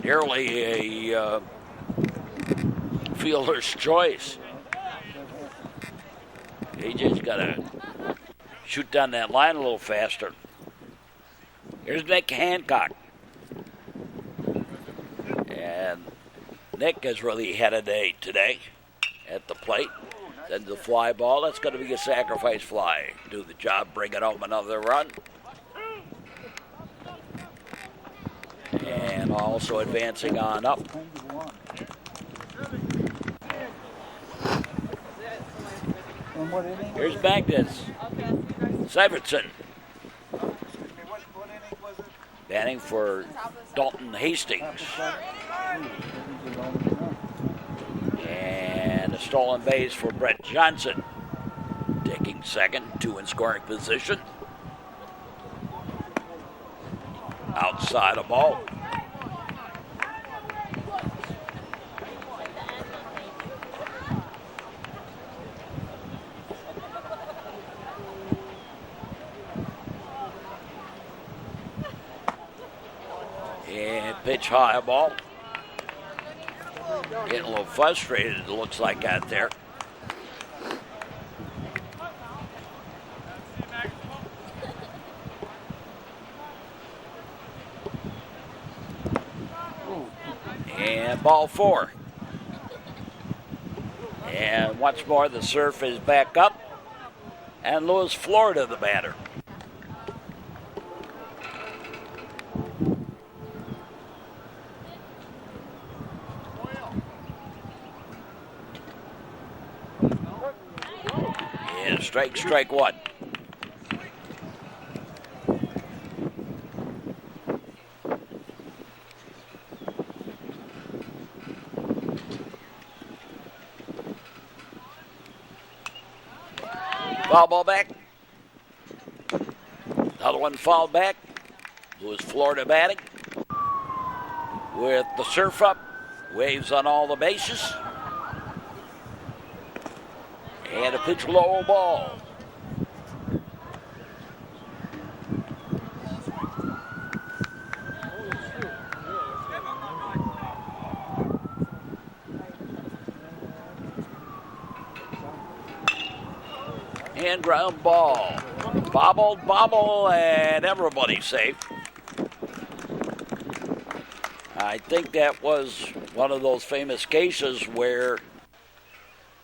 Nearly a fielder's choice. AJ's got to shoot down that line a little faster. Here's Nick Hancock. And Nick has really had a day today at the plate. Sends the fly ball. That's going to be a sacrifice fly. Do the job, bring it home another run. And also advancing on up. Here's Magnus Syvertson. Batting for Dalton Hastings. And a stolen base for Brett Johnson. Taking second, 2 in scoring position. Outside a ball. And pitch high, a ball. Getting a little frustrated, it looks like, out there. And ball 4. And once more, the surf is back up. And Louis Florida, the batter. And strike 1. Foul ball back. Another one fouled back. Louis Florida batting. With the surf up. Waves on all the bases. And a pitch low ball. And ground ball. Bobble, and everybody's safe. I think that was one of those famous cases where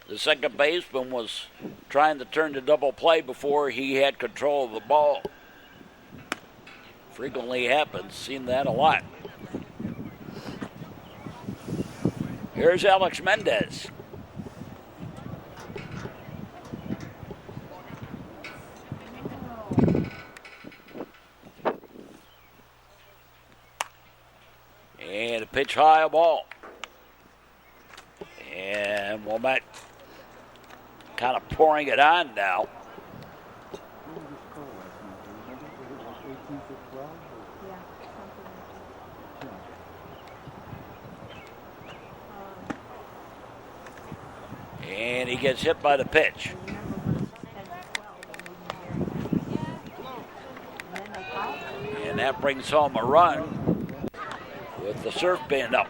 The second baseman was trying to turn to double play before he had control of the ball. Frequently happens, seen that a lot. Here's Alex Mendez. And a pitch high ball. And Wilmette kind of pouring it on now. And he gets hit by the pitch. And that brings home a run with the surf band up.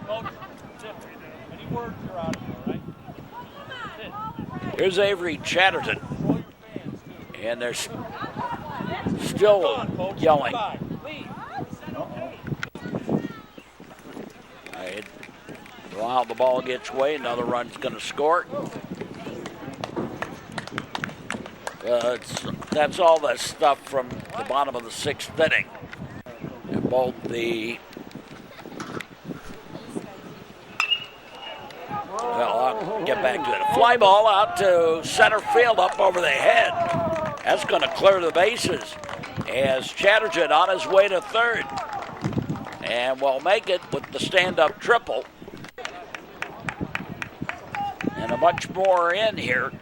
Here's Avery Chatterton. And they're still yelling. While the ball gets away, another run's going to score. That's all that stuff from the bottom of the sixth inning. And both I'll get back to it. A fly ball out to center field up over the head. That's going to clear the bases as Chatterton on his way to third. And will make it with the stand-up triple. And a much more in here.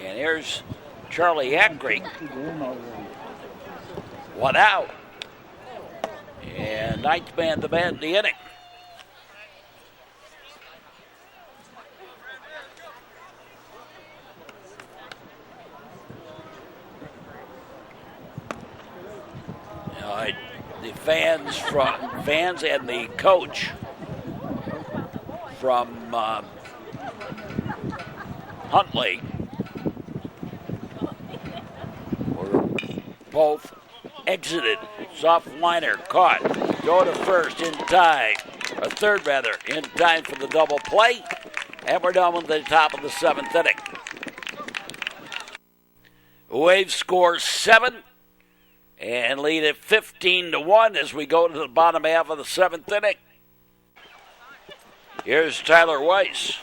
And here's Charlie Ackrey. 1 out. And ninth man to bat in the inning. The fans and the coach from Huntley were both exited. Soft liner caught. Go to first in time. Or third rather, in time for the double play. And we're done with the top of the seventh inning. Waves score 7 and lead at 15-1 as we go to the bottom half of the seventh inning. Here's Tyler Weiss.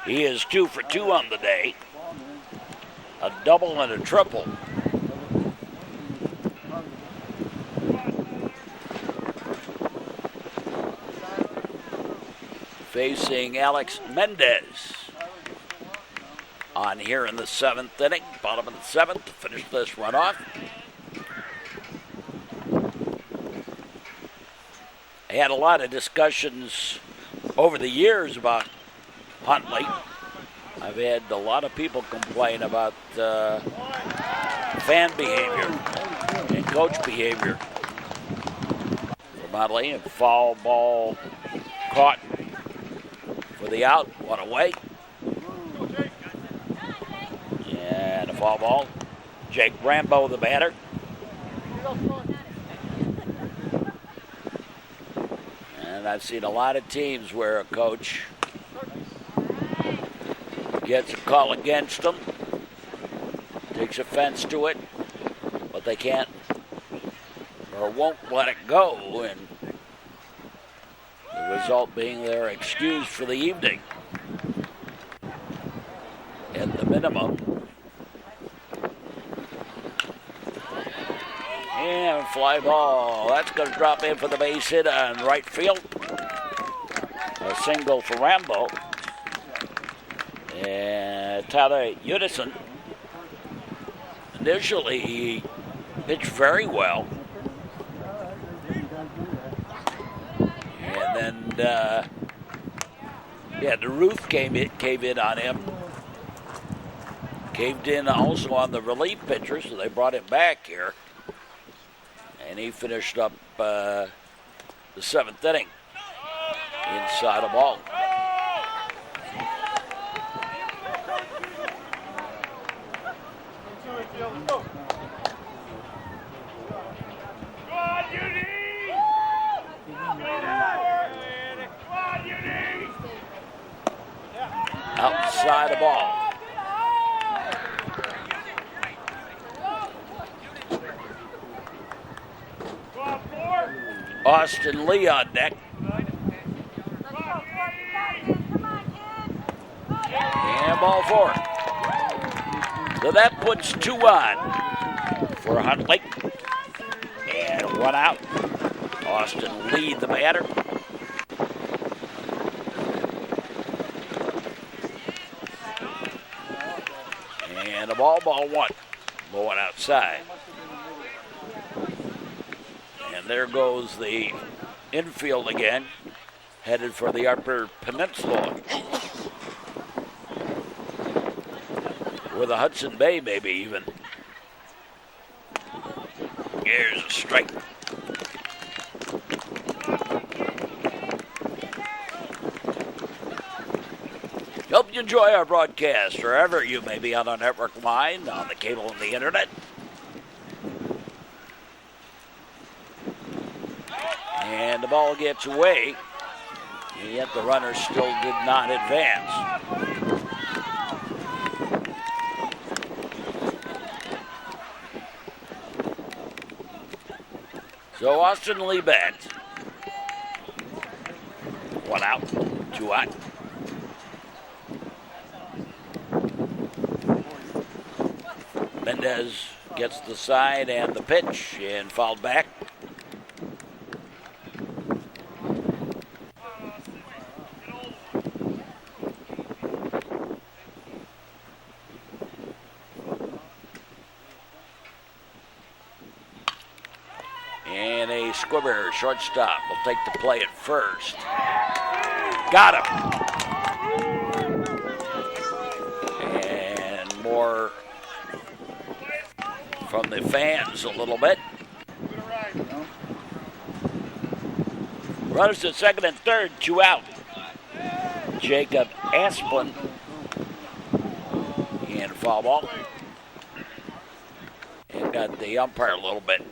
He is 2 for 2 on the day. A double and a triple. Facing Alex Mendez on here in the seventh inning, bottom of the seventh, to finish this one off. I had a lot of discussions over the years about Huntley. I've had a lot of people complain about fan behavior and coach behavior from Huntley. And foul ball caught for the out, one away. And a foul ball. Jake Rambo, the batter. And I've seen a lot of teams where a coach gets a call against them, takes offense to it, but they can't or won't let it go, and the result being they're excused for the evening at the minimum. And fly ball. That's going to drop in for the base hit on right field. A single for Rambo. And Tyler Udison. Initially, he pitched very well. And then, the roof caved in on him. Caved in also on the relief pitcher, so they brought him back here. And he finished up the seventh inning inside a ball. side of ball. Austin Lee on deck. And ball four. So that puts 2 on for Huntley. And 1 out. Austin Lee, the batter. And a ball 1. Going outside. And there goes the infield again, headed for the Upper Peninsula. Or the Hudson Bay, maybe even. Here's a strike. Hope you enjoy our broadcast wherever you may be on our network line, on the cable and the internet. And the ball gets away, and yet the runner still did not advance. So Austin Lee bats. 1 out, 2 out. Mendez gets the side and the pitch and fouled back. And a Squibber, shortstop, will take the play at first. Got him. And more from the fans a little bit. Runners at second and third, 2 out. Jacob Asplin. And foul ball. And got the umpire a little bit.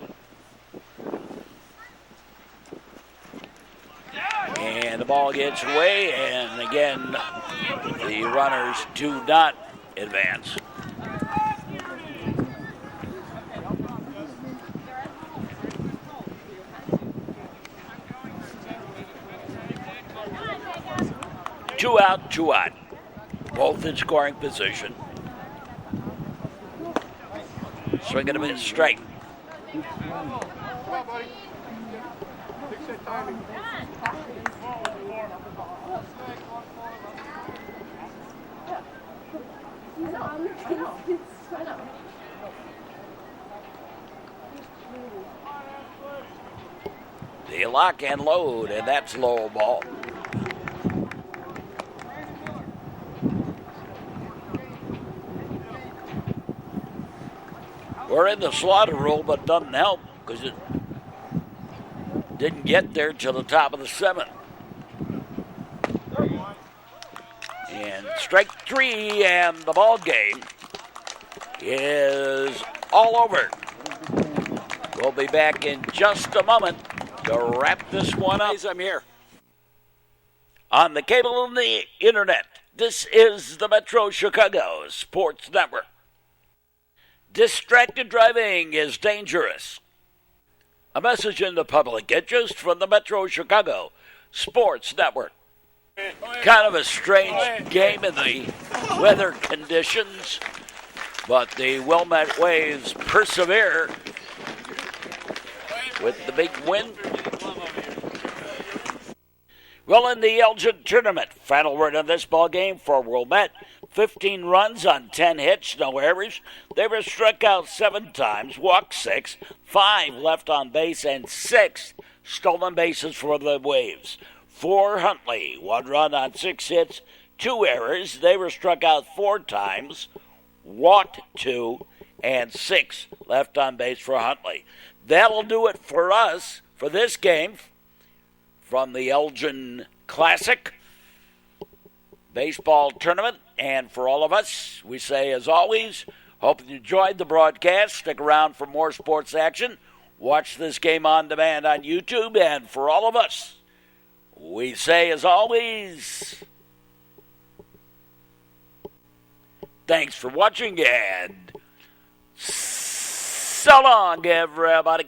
And the ball gets away, and again, the runners do not advance. Two out, 2 out. Both in scoring position. Swinging him in straight. They lock and load, and that's low ball. We're in the slaughter rule, but doesn't help because it didn't get there till the top of the 7th. And strike 3, and the ball game is all over. We'll be back in just a moment to wrap this one up. I'm here on the cable and the internet. This is the Metro Chicago Sports Network. Distracted driving is dangerous. A message in the public interest from the Metro Chicago Sports Network. Kind of a strange game in the weather conditions, but the Wilmette Waves persevere with the big win. Well, in the Elgin Tournament, final word on this ball game for Wilmette. 15 runs on 10 hits, no errors. They were struck out 7 times, walked 6, 5 left on base, and 6 stolen bases for the Waves. For Huntley, 1 run on 6 hits, 2 errors. They were struck out 4 times, walked 2, and 6 left on base for Huntley. That'll do it for us for this game from the Elgin Classic Baseball Tournament. And for all of us, we say, as always, hope you enjoyed the broadcast. Stick around for more sports action. Watch this game on demand on YouTube. And for all of us, we say, as always, Thanks for watching, and so long, everybody.